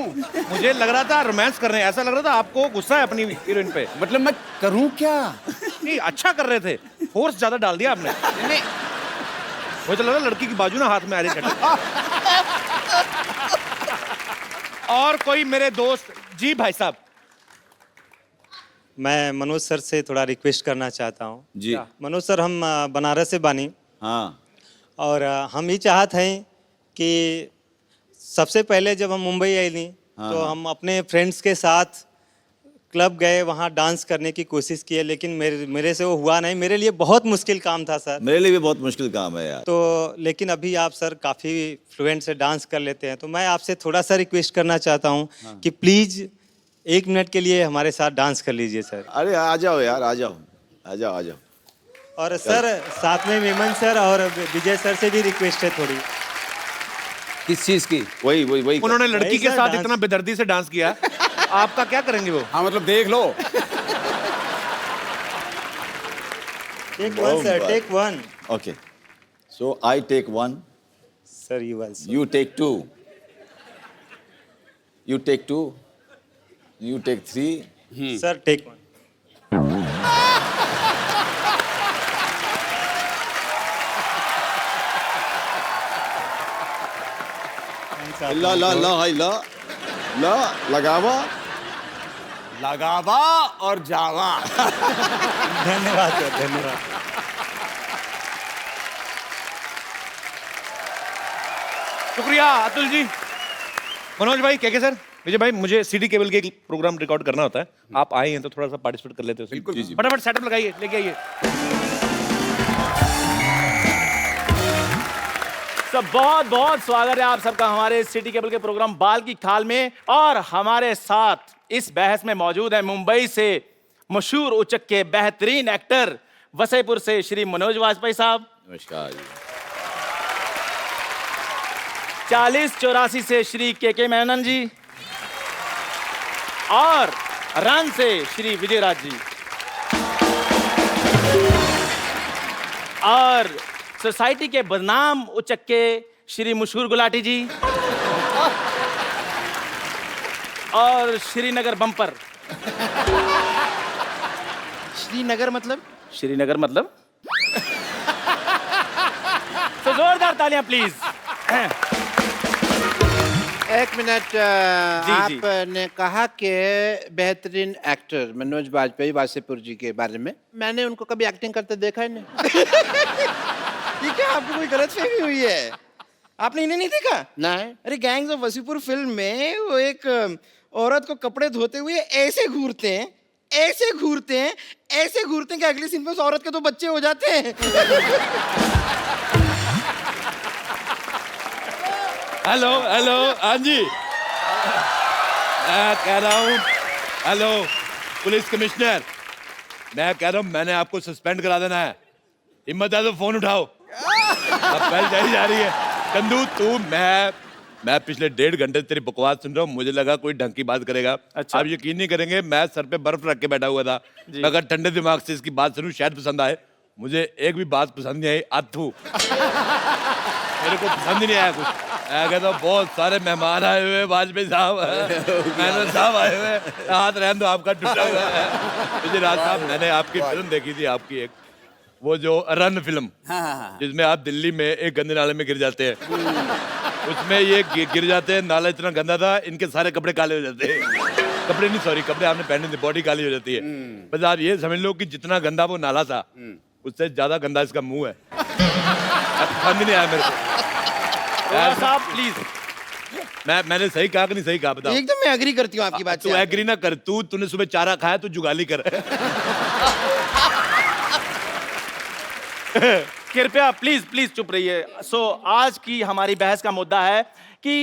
Speaker 1: मुझे लग रहा था रोमांस कर रहे हैं, ऐसा लग रहा था आपको गुस्सा है अपनी हीरोइन पे।
Speaker 10: मतलब मैं करूं क्या?
Speaker 1: नहीं, अच्छा कर रहे थे, फोर्स ज्यादा डाल दिया आपने।
Speaker 10: नहीं,
Speaker 1: मुझे लग रहा लड़की की बाजू ना हाथ में आ रही है। और कोई मेरे दोस्त? जी भाई साहब।
Speaker 16: मैं मनोज सर से थोड़ा रिक्वेस्ट करना चाहता हूँ
Speaker 10: जी।
Speaker 16: मनोज सर, हम बनारस से बानी।
Speaker 10: हाँ।
Speaker 16: और हम ही चाहते हैं कि सबसे पहले जब हम मुंबई आई थी, तो हम अपने फ्रेंड्स के साथ क्लब गए, वहाँ डांस करने की कोशिश की, लेकिन मेरे से वो हुआ नहीं। मेरे लिए बहुत मुश्किल काम था सर।
Speaker 11: मेरे लिए भी बहुत मुश्किल काम है यार।
Speaker 16: तो लेकिन अभी आप सर काफ़ी फ्लुएंट से डांस कर लेते हैं, तो मैं आपसे थोड़ा सा रिक्वेस्ट करना चाहता हूँ कि प्लीज़ 1 मिनट के लिए हमारे साथ डांस कर लीजिए सर।
Speaker 11: अरे आ जाओ यार, आ जाओ आ जाओ आ जाओ।
Speaker 16: और सर साथ में मेमन सर और विजय सर से भी रिक्वेस्ट है थोड़ी।
Speaker 10: किस चीज की?
Speaker 11: वही वही वही।
Speaker 1: उन्होंने लड़की
Speaker 16: वही
Speaker 1: के
Speaker 16: सर,
Speaker 1: साथ
Speaker 16: डांस।
Speaker 1: इतना बेदर्दी से डांस किया, आपका क्या करेंगे वो?
Speaker 10: हाँ मतलब देख लो।
Speaker 16: Take 1 sir, take 1।
Speaker 11: Okay. So I take 1.
Speaker 16: Sir, you also.
Speaker 11: You take 2. You take 2. You take 3.
Speaker 16: Sir, take 1.
Speaker 11: ला ला ला हाय ला ला लगावा
Speaker 10: लगावा और जावा।
Speaker 16: धन्यवाद सर, धन्यवाद।
Speaker 1: शुक्रिया अतुल जी। मनोज भाई, क्या सर, विजय भाई, मुझे सीडी केबल के एक प्रोग्राम रिकॉर्ड करना होता है, आप आए हैं तो थोड़ा सा पार्टिसिपेट कर लेते हो।
Speaker 11: बिल्कुल।
Speaker 1: फटाफट सेटअप लगाइए, लेके आइए।
Speaker 17: सब बहुत बहुत स्वागत है आप सबका हमारे सिटी केबल के प्रोग्राम बाल की खाल में। और हमारे साथ इस बहस में मौजूद है मुंबई से मशहूर उचक के बेहतरीन एक्टर, वसईपुर से श्री मनोज वाजपेयी साहब।
Speaker 11: नमस्कार।
Speaker 17: 4084 से श्री के मेनन जी, और रन से श्री विजय राज जी, और सोसाइटी के बदनाम उचक के श्री मशहूर गुलाटी जी, और श्रीनगर बम्पर।
Speaker 8: श्रीनगर मतलब?
Speaker 17: श्रीनगर मतलब तो जोरदार तालियां प्लीज।
Speaker 7: एक मिनट, आपने कहा कि बेहतरीन एक्टर मनोज वाजपेयी वासेपुर जी के बारे में, मैंने उनको कभी एक्टिंग करते देखा ही नहीं।
Speaker 8: ये क्या आपको कोई गलतफहमी हुई है? आपने इन्हें नहीं देखा?
Speaker 7: नहीं।
Speaker 8: अरे गैंग्स ऑफ वसीपुर फिल्म में वो एक औरत को कपड़े धोते हुए ऐसे घूरते हैं, ऐसे घूरते हैं, ऐसे घूरते हैं कि अगली सीन में उस औरत के 2 बच्चे हो जाते हैं।
Speaker 1: हेलो हेलो, हाँ जी। मैं कह रहा हूँ, हेलो पुलिस कमिश्नर, मैं कह रहा हूँ मैंने आपको सस्पेंड करा देना है। हिम्मत है तो फोन उठाओ। अब पहल जारी जा रही है। कंदू तू मैं पिछले 1.5 घंटे तेरी बकवास सुन रहा हूँ, मुझे लगा कोई ढंग की बात करेगा।
Speaker 17: अच्छा।
Speaker 1: आप यकीन नहीं करेंगे, मैं सर पे बर्फ रख के बैठा हुआ था। मैं अगर ठंडे दिमाग से इसकी बात सुनूं शायद पसंद आए। मुझे एक भी बात पसंद नहीं आई। आथू मेरे को पसंद ही नहीं आया कुछ। मैं कहता हूँ बहुत सारे मेहमान आए हुए, वाजपेयी साहब, मेहनत साहब आए हुए, हाथ रहने दो आपका टूटा हुआ है। गुजरात साहब, मैंने आपकी फिल्म देखी थी, आपकी एक वो जो रन फिल्म, जिसमें आप दिल्ली में एक गंदे नाले में गिर जाते हैं। उसमें ये गिर जाते हैं, नाला इतना गंदा था, इनके सारे कपड़े काले हो जाते हैं। कपड़े नहीं, सॉरी, कपड़े आपने पहने थे, बॉडी काली हो जाती है। बस आप ये समझ लो कि जितना गंदा वो नाला था, उससे ज्यादा गंदा इसका मुंह है। पसंद नहीं आया मेरे को। साहब प्लीज, मैंने सही कहा कि नहीं सही कहा, बताओ।
Speaker 8: एकदम मैं एग्री करती हूँ आपकी बात से।
Speaker 1: तू एग्री ना कर, तूने सुबह चारा खाया, तू जुगाली कर।
Speaker 17: कृपया प्लीज चुप रहिए। सो आज की हमारी बहस का मुद्दा है कि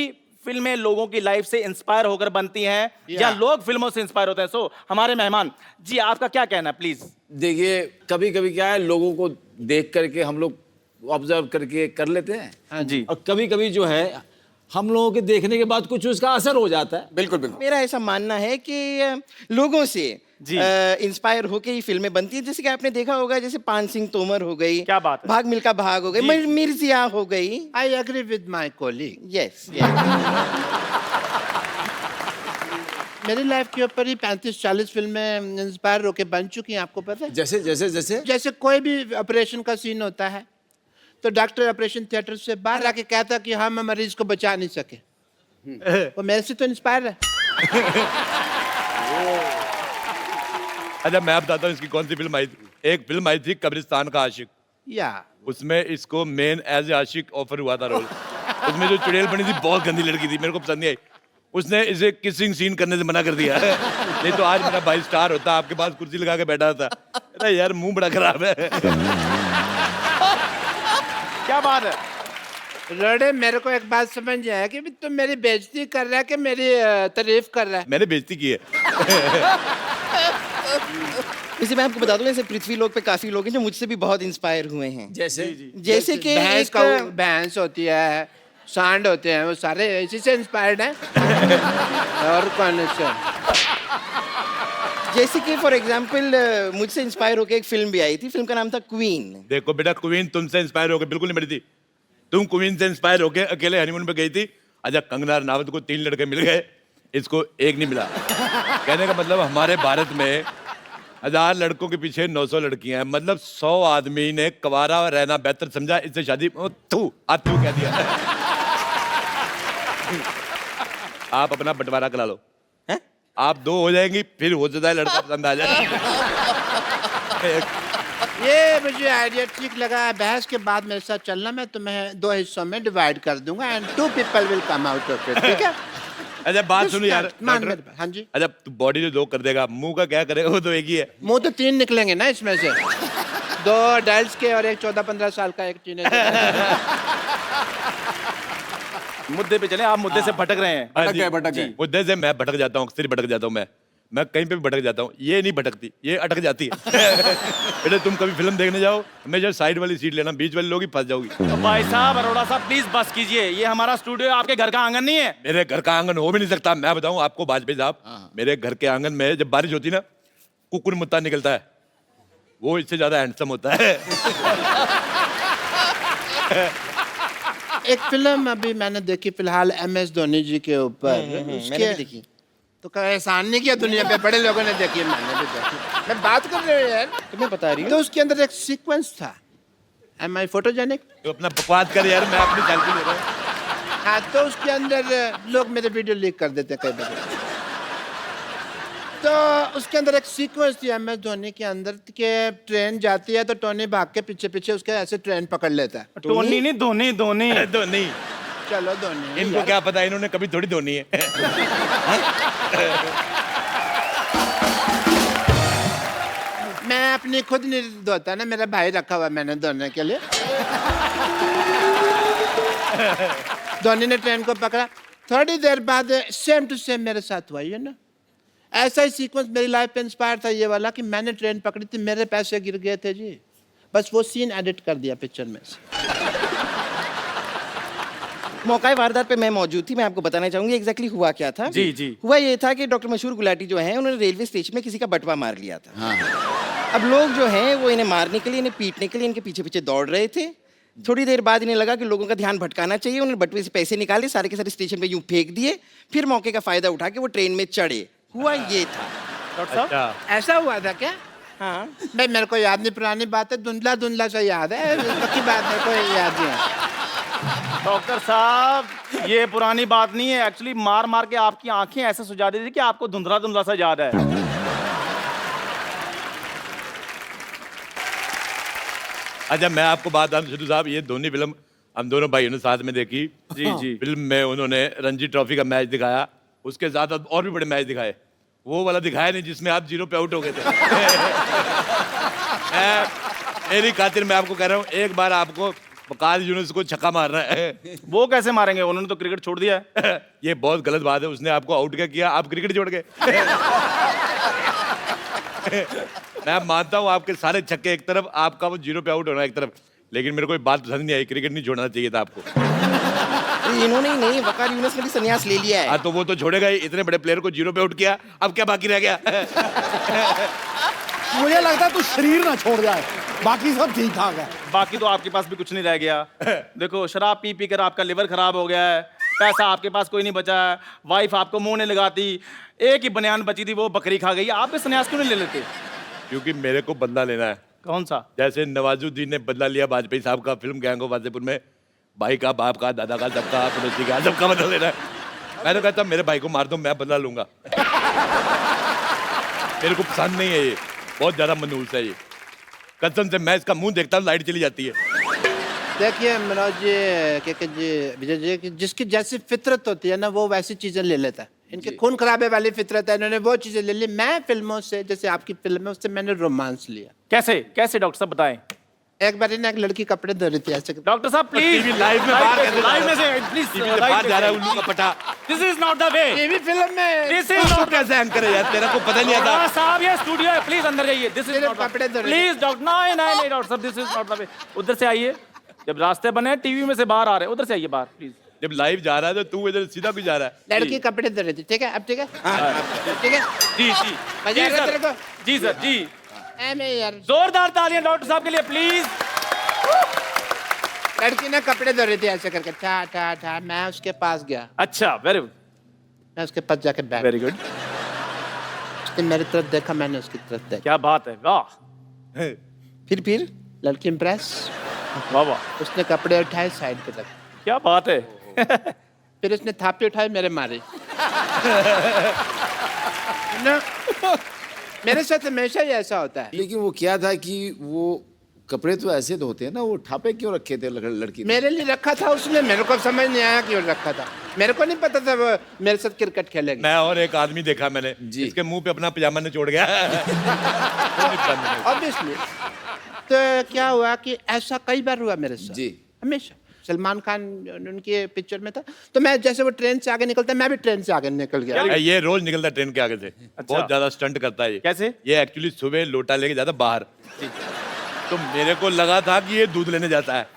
Speaker 17: फिल्में लोगों की लाइफ से इंस्पायर होकर बनती हैं या लोग फिल्मों से इंस्पायर होते हैं। सो हमारे मेहमान जी, आपका क्या कहना है प्लीज?
Speaker 11: देखिए, कभी कभी क्या है, लोगों को देख करके हम लोग ऑब्जर्व करके कर लेते हैं।
Speaker 17: हाँ जी।
Speaker 11: और कभी कभी जो है हम लोगों के देखने के बाद कुछ उसका असर हो जाता है।
Speaker 10: बिल्कुल बिल्कुल।
Speaker 8: मेरा ऐसा मानना है कि लोगों से इंस्पायर होके ही फिल्में बनती है। जैसे कि आपने देखा होगा, जैसे पान सिंह तोमर हो गई,
Speaker 17: क्या बात है,
Speaker 8: भाग मिल्खा भाग हो गई, मिर्जिया हो गई।
Speaker 7: I agree with my colleague.
Speaker 8: Yes.
Speaker 7: मेरी लाइफ के ऊपर ही 35-40 फिल्में इंस्पायर होके बन चुकी हैं, आपको पता है?
Speaker 11: जैसे जैसे जैसे
Speaker 7: जैसे कोई भी ऑपरेशन का सीन होता है तो डॉक्टर ऑपरेशन थिएटर से बाहर आके कहता कि हम मरीज को बचा नहीं सके। वो मेरे से तो इंस्पायर है।
Speaker 1: अच्छा, मैं बताता हूँ इसकी कौन सी फिल्म आई थी। एक फिल्म आई थी कब्रिस्तान का आशिक,
Speaker 7: या
Speaker 1: उसमें इसको मेन एज ए आशिक ऑफर हुआ था रोल। उसमें जो चुड़ैल बनी थी बहुत गंदी लड़की थी, मेरे को पसंद नहीं आई। उसने इसे किसिंग सीन करने से मना कर दिया। नहीं तो आज मेरा भाई स्टार होता, आपके पास कुर्सी लगा के बैठा था। अरे यार, मुंह बड़ा खराब है।
Speaker 17: क्या बात है
Speaker 7: रोडे, मेरे को एक बात समझ आया कि तुम मेरी बेइज्जती कर रहा है कि मेरी तारीफ कर रहा है?
Speaker 1: मैंने बेइज्जती की है।
Speaker 8: वैसे मैं आपको बता दूं, ऐसे पृथ्वी लोक पे काफी लोग हैं जो मुझसे भी बहुत इंस्पायर हुए हैं। जैसे कि
Speaker 7: भैंस होती है, सांड होते हैं, वो सारे इसी से इंस्पायर्ड हैं। और कौन से?
Speaker 8: जैसे कि फॉर एग्जांपल मुझसे इंस्पायर होकर एक फिल्म भी आई थी, फिल्म का नाम था क्वीन।
Speaker 1: देखो बेटा, क्वीन तुमसे इंस्पायर होकर बिल्कुल नहीं बनी थी। तुम क्वीन से इंस्पायर होकर अकेले हनीमून पे गई थी। अच्छा, कंगना रनावत को 3 लड़के मिल गए, इसको एक नहीं मिला। कहने का मतलब हमारे भारत में 1000 लड़कों के पीछे 900 लड़कियां हैं। मतलब 100 आदमी ने कवारा रहना बेहतर समझा, इससे शादी तू कह दिया। आप अपना बंटवारा करा लो, आप 2 हो जाएंगी, फिर हो जाता है लड़का पसंद आ जाए।
Speaker 7: ये मुझे आइडिया ठीक लगा। बहस के बाद मेरे साथ चलना, मैं तुम्हें 2 हिस्सों में डिवाइड कर दूंगा and 2 people will come out of it. ठीक है?
Speaker 1: अच्छा, बात सुनो यार।
Speaker 7: हाँ जी।
Speaker 1: अच्छा, तू बॉडी जो 2 कर देगा, मुंह का क्या करेगा? वो तो एक ही है।
Speaker 7: मुंह तो 3 निकलेंगे ना इसमें से। 2 अडल्ट्स के और एक 14-15 साल का, एक टीनेजर।
Speaker 17: मुद्दे पे चले, आप मुद्दे से भटक रहे हैं।
Speaker 11: भटक गए।
Speaker 1: मुद्दे से मैं भटक जाता हूँ, अक्सर भटक जाता हूँ। मैं कहीं पे भी भटक जाता हूँ। ये नहीं भटकती, ये अटक जाती है। बेटे, तुम कभी फिल्म देखने जाओ, हमेशा साइड वाली सीट लेना, बीच वाले लोग ही फंस जाओगी।
Speaker 17: तो भाई साहब, अरोड़ा साहब, प्लीज बस कीजिए। ये हमारा स्टूडियो, आपके घर का आंगन नहीं है।
Speaker 1: मेरे घर का आंगन हो भी नहीं सकता। मैं बताऊं आपको वाजपेयी साहब, मेरे घर के आंगन में जब बारिश होती ना, कुकुर मुत्ता निकलता है, वो इससे ज्यादा हैंडसम होता है।
Speaker 7: एक फिल्म अभी मैंने देखी फिलहाल MS धोनी जी के ऊपर।
Speaker 8: मैंने भी देखी।
Speaker 7: तो कोई एहसान नहीं किया दुनिया पे, बड़े लोगों ने देखी, मैंने भी देखी। मैं बात कर रही हूँ यार,
Speaker 8: तुम्हें बता रही हूँ।
Speaker 7: तो उसके अंदर एक सीक्वेंस था। Am I photogenic?
Speaker 1: तो अपना बकवास कर यार, मैं अपनी सेल्फी ले रहा हूँ।
Speaker 7: हाँ, तो उसके अंदर लोग मेरे वीडियो लीक कर देते हैं कई बार। तो उसके अंदर एक सीक्वेंस थी MS धोनी के अंदर कि ट्रेन जाती है तो टोनी भाग के पीछे पीछे उसके ऐसे ट्रेन पकड़ लेता है।
Speaker 17: टोनी नहीं, धोनी।
Speaker 1: धोनी,
Speaker 7: चलो धोनी।
Speaker 1: इनको क्या पता, इन्होंने कभी थोड़ी धोनी है।
Speaker 7: मैं अपनी खुद नहीं धोता ना, मेरा भाई रखा हुआ मैंने धोने के लिए। धोनी ने ट्रेन को पकड़ा, थोड़ी देर बाद सेम टू सेम मेरे साथ हुआ ये ना। ऐसा ही सीक्वेंस मेरी लाइफ पे इंस्पायर था ये वाला कि मैंने ट्रेन पकड़ी थी, मेरे पैसे गिर गए थे जी, बस वो सीन एडिट कर दिया पिक्चर में से।
Speaker 8: मौका वारदात पे मैं मौजूद थी, मैं आपको बताना चाहूंगी एग्जैक्टली हुआ क्या था।
Speaker 17: जी जी।
Speaker 8: हुआ ये था कि डॉक्टर मशहूर गुलाटी जो हैं उन्होंने रेलवे स्टेशन में किसी का बटवा मार लिया था। हाँ। अब लोग जो हैं वो इन्हें मारने के लिए, इन्हें पीटने के लिए इनके पीछे पीछे दौड़ रहे थे। थोड़ी देर बाद इन्हें लगा कि लोगों का ध्यान भटकाना चाहिए, उन्होंने बटवे से पैसे निकाले, सारे के सारे स्टेशन पे यूं फेंक दिए, फिर मौके का फायदा उठा के वो ट्रेन में चढ़े। हुआ ये था।
Speaker 17: डॉक्टर साहब
Speaker 7: ऐसा हुआ था क्या?
Speaker 8: हाँ
Speaker 7: भाई मेरे को याद नहीं, पुरानी बात है, धुंधला धुंधला सा याद है, बाकी बात मेरे को याद नहीं है।
Speaker 17: डॉक्टर साहब ये पुरानी बात नहीं है, एक्चुअली मार मार के आपकी आंखें ऐसे सुझा दी थी कि आपको धुंधला धुंधला सा याद है।
Speaker 11: अच्छा मैं आपको बात बताऊं सिद्धू साहब, ये धोनी फिल्म हम दोनों भाइयों ने साथ में देखी।
Speaker 17: जी जी।
Speaker 11: फिल्म में उन्होंने रणजी ट्रॉफी का मैच दिखाया, उसके साथ और भी बड़े मैच दिखाए, वो वाला दिखाया नहीं जिसमें आप 0 पे आउट हो गए थे। मेरी खातिर मैं आपको कह रहा हूँ, एक बार आपको वकास यूनुस को छक्का मारना है।
Speaker 17: वो कैसे मारेंगे, उन्होंने तो क्रिकेट छोड़ दिया है।
Speaker 11: ये बहुत गलत बात है, उसने आपको आउट क्या किया, आप क्रिकेट छोड़ गए। मैं मानता हूँ आपके सारे छक्के एक तरफ, आपका वो 0 पे आउट होना एक तरफ, लेकिन मेरे को ये बात पसंद नहीं आई, क्रिकेट नहीं छोड़ना चाहिए था आपको।
Speaker 8: इन्होंने ही नहीं, वकार यूनुस ने भी संन्यास ले लिया है।
Speaker 11: हाँ तो वो तो छोड़ेगा ही, इतने बड़े प्लेयर को 0 पे आउट किया, अब क्या बाकी रह गया?
Speaker 2: मुझे लगता है तू शरीर ना छोड़ जाए, बाकी सब ठीक ठाक है।
Speaker 17: बाकी तो आपके पास भी कुछ नहीं रह गया। देखो शराब पी पी कर आपका लिवर खराब हो गया है, पैसा आपके पास कोई नहीं बचा है, वाइफ आपको मुंह नहीं लगाती, एक ही बनियान बची थी वो बकरी खा गई। आप भी संन्यास क्यों नहीं ले लेते?
Speaker 11: क्योंकि मेरे को बदला लेना है।
Speaker 17: कौन सा?
Speaker 11: जैसे नवाजुद्दीन ने बदला लिया वाजपेयी साहब का फिल्म गैंग ऑफ वासेपुर में, भाई का, बाप का, दादा का, सबका, पड़ोसी का, सबका बदला लेना है। मैं तो कहता मेरे भाई को मार दो, मैं बदला लूंगा। मेरे को पसंद नहीं है ये, बहुत ज्यादा मनहूस है ये, कसम से मैं इसका मुंह देखता हूँ लाइट चली जाती है।
Speaker 7: देखिए मनोज जी, विजय जी, कि जिसकी जैसी फितरत होती है ना वो वैसी चीजें ले लेता है। इनके खून खराबे वाली फितरत है, इन्होंने वो चीजें ले ली। मैं फिल्मों से, जैसे आपकी फिल्म है उससे मैंने रोमांस लिया।
Speaker 17: कैसे कैसे डॉक्टर साहब बताएं।
Speaker 7: एक बार ना एक लड़की कपड़े धो रही थी ऐसे।
Speaker 17: डॉक्टर साहब प्लीज
Speaker 11: लाइव में बाहर कैसे
Speaker 17: लाइव में से प्लीज
Speaker 11: बाहर जा रहा है उल्लू का पटा।
Speaker 17: This is not the way.
Speaker 7: TV film में
Speaker 17: दिस इज नॉट
Speaker 11: कैसे एंकर है यार, तेरा को पता नहीं आता।
Speaker 17: साहब ये स्टूडियो है, प्लीज अंदर जाइए। दिस इज नॉट
Speaker 7: कपड़े धो रही
Speaker 17: प्लीज डॉक्टर नहीं नहीं नहीं डॉक्टर साहब, this is not the way. उधर से आइए, जब रास्ते बने टीवी में से बाहर आ रहे, उधर से आइए बाहर प्लीज।
Speaker 11: जब लाइव जा रहा है तो तू इधर सीधा भी जा रहा है।
Speaker 7: लड़की कपड़े धो रही थी, ठीक है? अब ठीक है, ठीक है
Speaker 17: जी जी
Speaker 7: मजा आ रहा है तेरे को?
Speaker 17: जी सर जी।
Speaker 7: यार
Speaker 17: जोरदार तालियां डॉक्टर साहब के लिए प्लीज।
Speaker 7: लड़की ना कपड़े धो रही थी ऐसे करके, ठा ठा ठा। मैं उसके पास गया।
Speaker 17: अच्छा वेरी गुड।
Speaker 7: मैं उसके पास जाके बैठ।
Speaker 17: Very good.
Speaker 7: उसने मेरी तरफ देखा, मैंने उसकी तरफ देखा।
Speaker 17: क्या बात है, वाह।
Speaker 7: फिर लड़की इम्प्रेस,
Speaker 17: वाह वाह।
Speaker 7: उसने कपड़े उठाए साइड पे रखे।
Speaker 17: क्या बात है।
Speaker 7: फिर उसने थापी उठाई, मेरे मारे ना। मेरे साथ हमेशा ही ऐसा होता है।
Speaker 11: लेकिन वो क्या था कि वो कपड़े तो ऐसे धोते हैं ना, वो ठापे क्यों रखे थे लड़की ने?
Speaker 7: मेरे लिए रखा था उसने, मेरे को समझ नहीं आया क्यों रखा था। मेरे को नहीं पता था वो मेरे साथ क्रिकेट खेलेगी।
Speaker 11: मैं और एक आदमी देखा मैंने, इसके मुंह पे अपना पजामा निचोड़ गया।
Speaker 7: ऑब्वियसली। तो क्या हुआ कि ऐसा कई बार हुआ मेरे साथ जी, हमेशा। सलमान खान उनके पिक्चर में था, तो मैं जैसे वो ट्रेन से आगे निकलता मैं भी ट्रेन से आगे निकल गया।
Speaker 11: ये रोज निकलता ट्रेन के आगे से। बहुत ज्यादा स्टंट करता है ये।
Speaker 17: कैसे?
Speaker 11: ये एक्चुअली सुबह लोटा लेके जाता बाहर, तो मेरे को लगा था कि ये दूध लेने जाता है।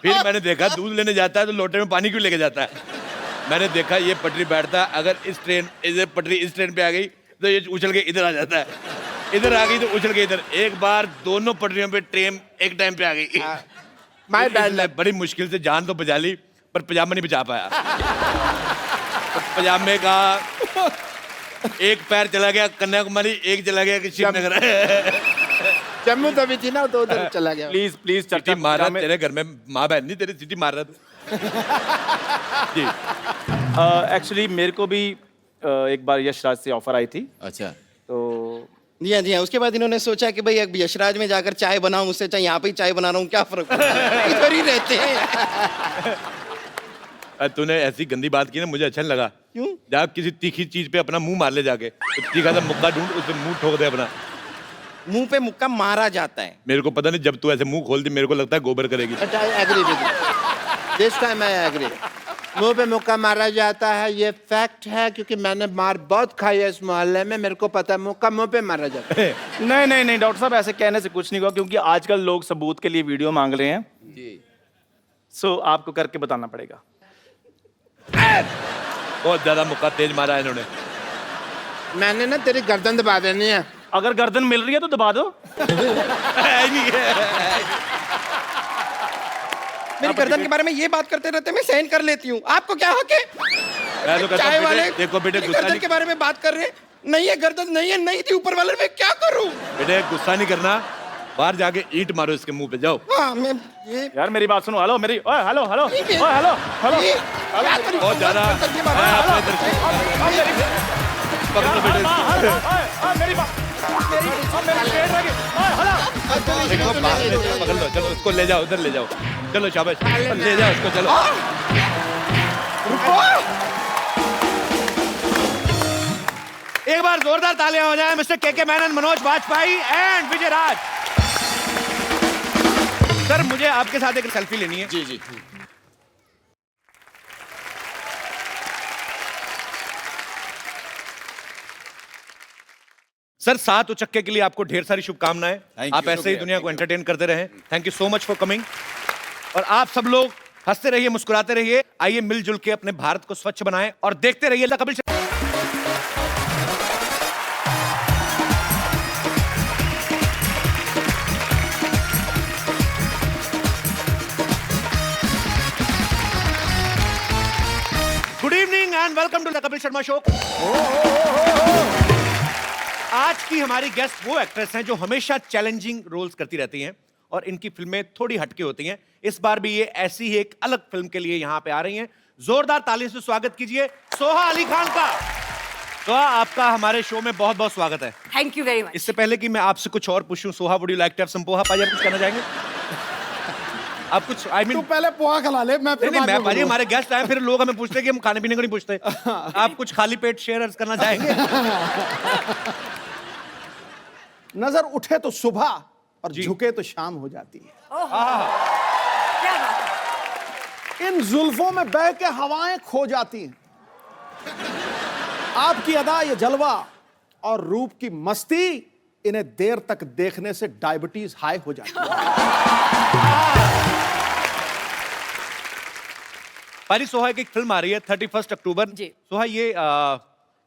Speaker 11: फिर मैंने देखा दूध लेने जाता है तो लोटे में पानी क्यों लेके जाता है। मैंने देखा ये पटरी बैठता है, अगर इस पटरी इस ट्रेन पे आ गई तो ये उछल के इधर आ जाता है, इधर आ गई तो उछल के इधर। एक बार दोनों पटरियों पे ट्रेन एक टाइम पे आ गई।
Speaker 7: My bad.
Speaker 11: बड़ी मुश्किल से जान तो बचा ली, पर पजामा नहीं बचा पाया। तो पजामे का एक पैर चला गया कन्याकुमारी, एक चला गया श्रीनगर।
Speaker 7: जम्मू तो भी थी ना, तो उधर चला गया।
Speaker 17: प्लीज प्लीज
Speaker 11: सिटी मार रहा तेरे घर में, माँ बहन नहीं तेरी सिटी मार रहा तू।
Speaker 17: जी एक्चुअली मेरे को भी एक बार यशराज से ऑफर आई थी।
Speaker 11: अच्छा।
Speaker 17: तो
Speaker 8: जी हाँ जी हाँ। उसके बाद इन्होंने सोचा कि भाई अब यशराज में जाकर चाय बनाऊं, उससे चाहे यहाँ पे ही चाय बना रहा हूँ, क्या फर्क पड़ता है, इधर ही रहते हैं।
Speaker 11: तूने ऐसी गंदी बात की ना, मुझे अच्छा नहीं लगा।
Speaker 8: क्यों?
Speaker 11: जा किसी तीखी चीज पे अपना मुंह मार ले जाके, तो तीखा सा मुक्का ढूंढ, उससे मुंह ठोक दे अपना।
Speaker 8: मुंह पे मुक्का मारा जाता है।
Speaker 11: मेरे को पता नहीं, जब तू ऐसे मुंह खोलती मेरे को लगता है गोबर करेगी।
Speaker 7: But I agree with you. This time I agree. मुंह पे मुक्का मारा जाता है, ये फैक्ट है, क्योंकि मैंने मार बहुत खाई है इस मोहल्ले में, मेरे को पता है मुक्का मुंह पे मारा जाता है।
Speaker 17: नहीं नहीं नहीं डॉक्टर साहब, ऐसे कहने से कुछ नहीं हुआ, क्योंकि आजकल लोग सबूत के लिए वीडियो मांग रहे हैं जी। सो आपको करके बताना पड़ेगा।
Speaker 1: बहुत ज्यादा मुक्का तेज मारा है इन्होंने।
Speaker 7: मैंने ना तेरी गर्दन दबा देनी है।
Speaker 17: अगर गर्दन मिल रही है तो दबा दो।
Speaker 8: मेरी गर्दन के बारे में ये बात करते रहते मैं सहन कर लेती हूँ, आपको क्या हक है?
Speaker 1: मैं तो कहता
Speaker 8: चाय
Speaker 1: हूँ
Speaker 8: वाले
Speaker 1: देखो बेटे,
Speaker 8: मेरी
Speaker 1: गुस्सा
Speaker 8: गर्दन
Speaker 1: नहीं,
Speaker 8: के बारे में बात कर रहे हैं, नहीं है गर्दन, नहीं है, नहीं थी ऊपर वाले, मैं क्या करूँ?
Speaker 1: बेटे गुस्सा नहीं करना, बाहर जाके ईंट मारो इसके मुंह पे, जाओ।
Speaker 8: हाँ मैं ये
Speaker 17: यार मेरी बात सुनो, हेलो मेरी, ओए हेलो हेलो, ओए हेलो हेलो,
Speaker 1: बहुत ज्यादा पकड़ लो बेटे,
Speaker 17: मेरी बात,
Speaker 1: देखो बाहर में पकड़ लो, चलो उसको ले जाओ, उधर ले जाओ, चलो शाबाश, ले जाओ उसको, चलो। एक बार जोरदार तालियां हो जाए mister K Menon, Manoj Vajpayee and Vijay Raj. Sir मुझे आपके साथ एक सेल्फी लेनी है।
Speaker 11: जी जी।
Speaker 1: सर 7 उचक्के के लिए आपको ढेर सारी शुभकामनाएं।
Speaker 11: Thank
Speaker 1: आप
Speaker 11: you,
Speaker 1: ऐसे ही
Speaker 11: शुक्रिया,
Speaker 1: दुनिया को
Speaker 11: thank you.
Speaker 1: एंटरटेन करते रहें। Thank you so much for coming. और आप सब लोग हंसते रहिए, मुस्कुराते रहिए। आइए मिलजुल के अपने भारत को स्वच्छ बनाएं और देखते रहिए the Kapil Sharma. Good evening and welcome to the Kapil Sharma show. आज की हमारी गेस्ट वो एक्ट्रेस हैं जो हमेशा चैलेंजिंग रोल्स करती रहती हैं और इनकी फिल्में थोड़ी हटके होती हैं। इस बार भी ये ऐसी ही एक अलग फिल्म के लिए यहाँ पे आ रही हैं। जोरदार ताली से स्वागत कीजिए सोहा अली खान का। सोहा, आपका हमारे शो में बहुत बहुत स्वागत है।
Speaker 4: Thank you very much.
Speaker 1: इससे पहले कि मैं आपसे कुछ और पूछूं, Soha would you like to have some poha? पाजी आप कुछ कहना चाहेंगे? आप कुछ
Speaker 2: तू पहले पोहा खिला ले, मैं फिर
Speaker 1: नहीं,
Speaker 2: बाद में
Speaker 1: मैं पाजी,
Speaker 2: बोलूंगा।
Speaker 1: हमारे गेस्ट आए, फिर लोग हमें पूछते हैं कि हम खाने पीने को नहीं पूछते। आप कुछ खाली पेट शेयर करना चाहेंगे?
Speaker 2: नजर उठे तो सुबह और झुके तो शाम हो जाती है।
Speaker 4: क्या बात है?
Speaker 2: इन जुल्फों में बह के हवाएं खो जाती हैं। आपकी अदा, ये जलवा और रूप की मस्ती, इन्हें देर तक देखने से डायबिटीज हाई हो जाती है।
Speaker 1: पारी, सोहा की एक फिल्म आ रही है 31 अक्टूबर। सोहा, ये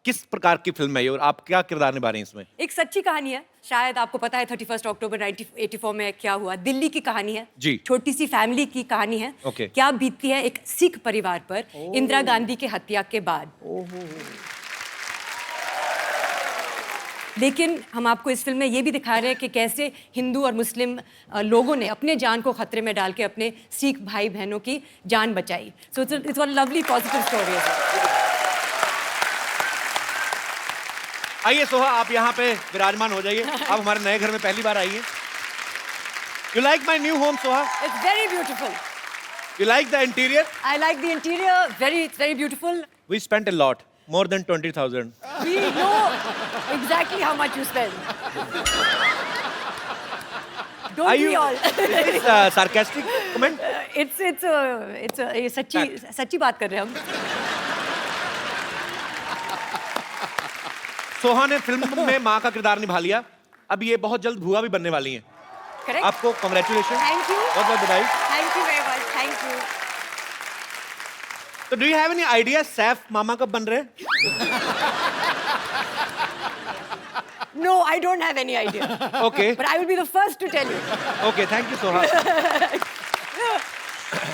Speaker 1: किस प्रकार की फिल्म है ये और आप क्या किरदार निभा रही हैं इसमें?
Speaker 4: एक सच्ची कहानी है, शायद आपको पता है 31 अक्टूबर 1984 में क्या हुआ। दिल्ली की कहानी है
Speaker 1: जी।
Speaker 4: छोटी सी फैमिली की कहानी है।
Speaker 1: ओके।
Speaker 4: क्या बीतती है एक सिख परिवार पर इंदिरा गांधी की हत्या के बाद। लेकिन हम आपको इस फिल्म में ये भी दिखा रहे हैं कि कैसे हिंदू और मुस्लिम लोगों ने अपने जान को खतरे में डाल के अपने सिख भाई बहनों की जान बचाई। So it's a lovely positive story.
Speaker 1: आइए सोहा, आप यहाँ पे विराजमान हो जाइए। आप हमारे नए घर में पहली बार आई हैं। You like my new home Soha?
Speaker 4: It's very beautiful.
Speaker 1: You like the interior?
Speaker 4: I like the interior. It's very beautiful.
Speaker 1: We spent a lot, more than 20,000.
Speaker 4: We know exactly how much you spend. Don't
Speaker 1: Are
Speaker 4: we
Speaker 1: you-
Speaker 4: all?
Speaker 1: Is this sarcastic comment?
Speaker 4: ये सच्ची बात कर रहे हैं हम।
Speaker 1: सोहा ने film में माँ का किरदार निभा लिया, अब ये बहुत जल्द भुआ भी बनने वाली हैं।
Speaker 4: Correct?
Speaker 1: आपको कांग्रेचुलेशन।
Speaker 4: Thank you.
Speaker 1: बहुत बहुत बधाई।
Speaker 4: Thank you very much. Thank you.
Speaker 1: तो do you have any idea Saif मामा कब बन रहे हैं?
Speaker 4: No, I don't have any idea.
Speaker 1: Okay.
Speaker 4: But I will be the first to tell you.
Speaker 1: Okay, thank you Soha.